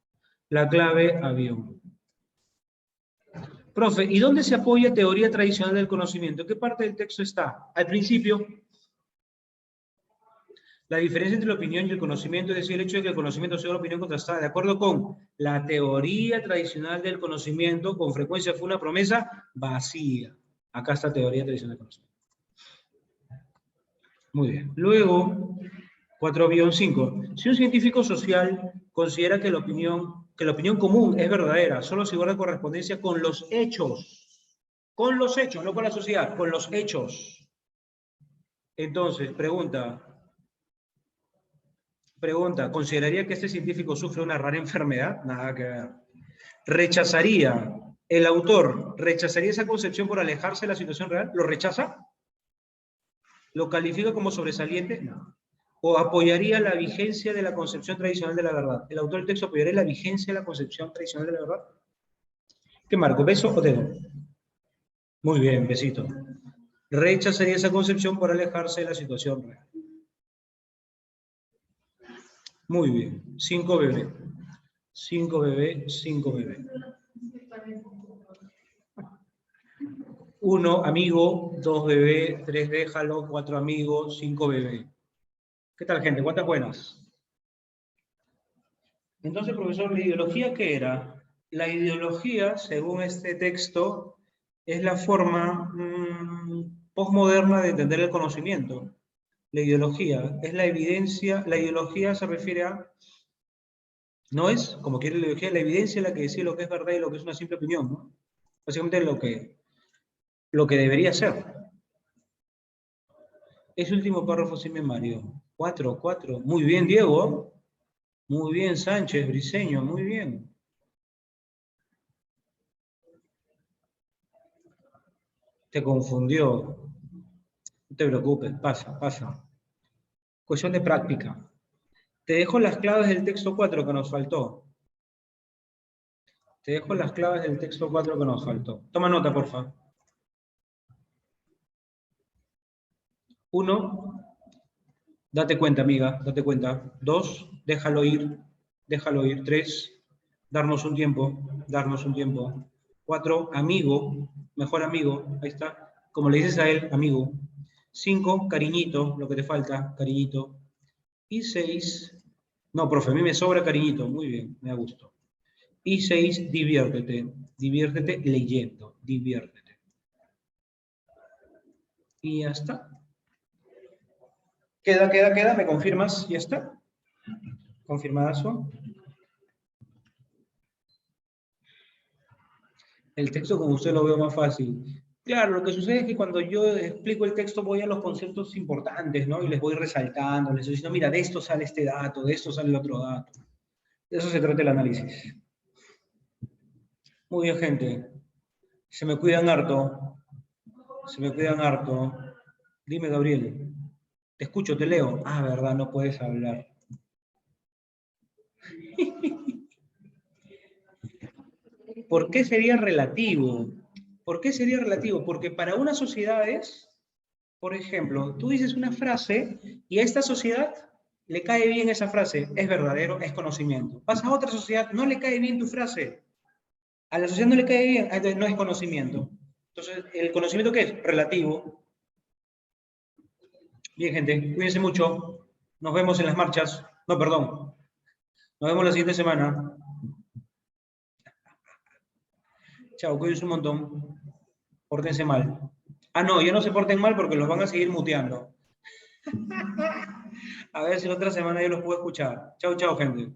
La clave, avión. Profe, ¿y dónde se apoya teoría tradicional del conocimiento? ¿En qué parte del texto está? Al principio. La diferencia entre la opinión y el conocimiento, es decir, el hecho de que el conocimiento sea una opinión contrastada, de acuerdo con la teoría tradicional del conocimiento, con frecuencia fue una promesa vacía. Acá está teoría tradicional del conocimiento. Muy bien. Luego, 4-5. Si un científico social considera que la opinión común es verdadera, solo se guarda correspondencia con los hechos, no con la sociedad, con los hechos. Entonces, pregunta, ¿consideraría que este científico sufre una rara enfermedad? Nada que ver. ¿El autor rechazaría esa concepción por alejarse de la situación real? ¿Lo rechaza? ¿Lo califica como sobresaliente? No. ¿O apoyaría la vigencia de la concepción tradicional de la verdad? ¿El autor del texto apoyaría la vigencia de la concepción tradicional de la verdad? ¿Qué marco? ¿Beso o dedo? Muy bien, besito. Rechazaría esa concepción por alejarse de la situación real. Muy bien. 5 bebé. 5 bebé, 5 bebé. 1 amigo, 2 bebé, 3 déjalo, 4 amigos, 5 bebé. ¿Qué tal, gente? ¿Cuántas buenas? Entonces, profesor, ¿la ideología qué era? La ideología, según este texto, es la forma postmoderna de entender el conocimiento. La ideología es la evidencia, la ideología se refiere a, no es, como quiere la ideología, la evidencia es la que decide lo que es verdad y lo que es una simple opinión, ¿no? Básicamente lo que debería ser. Ese último párrafo sí me mareó. 4. Muy bien, Diego. Muy bien, Sánchez, Briceño, muy bien. Te confundió. No te preocupes, pasa. Cuestión de práctica. Te dejo las claves del texto 4 que nos faltó. Toma nota, por favor. 1. Date cuenta, amiga, date cuenta. 2, déjalo ir. Déjalo ir. 3, darnos un tiempo. Darnos un tiempo. 4, amigo. Mejor amigo. Ahí está. Como le dices a él, amigo. 5, cariñito, lo que te falta, cariñito. Y 6, no, profe, a mí me sobra cariñito. Muy bien, me da gusto. Y 6, diviértete. Diviértete leyendo. Diviértete. Y ya está. Queda. ¿Me confirmas? Ya está. Confirmadazo. El texto como usted lo veo más fácil. Claro, lo que sucede es que cuando yo explico el texto voy a los conceptos importantes, ¿no? Y les voy resaltando, les estoy diciendo, mira, de esto sale este dato, de esto sale el otro dato. De eso se trata el análisis. Muy bien, gente. Se me cuidan harto. Se me cuidan harto. Dime, Gabriel. Te escucho, te leo. Ah, verdad, no puedes hablar. ¿Por qué sería relativo? ¿Por qué sería relativo? Porque para unas sociedades, por ejemplo, tú dices una frase y a esta sociedad le cae bien esa frase, es verdadero, es conocimiento. Pasa a otra sociedad, no le cae bien tu frase. A la sociedad no le cae bien, entonces no es conocimiento. Entonces, ¿el conocimiento qué es? Relativo. Bien, gente, cuídense mucho. Nos vemos en las marchas. No, perdón. Nos vemos la siguiente semana. Chao, cuídense un montón. Pórtense mal. Ah, no, ya no se porten mal porque los van a seguir muteando. A ver si la otra semana yo los puedo escuchar. Chao, chao, gente.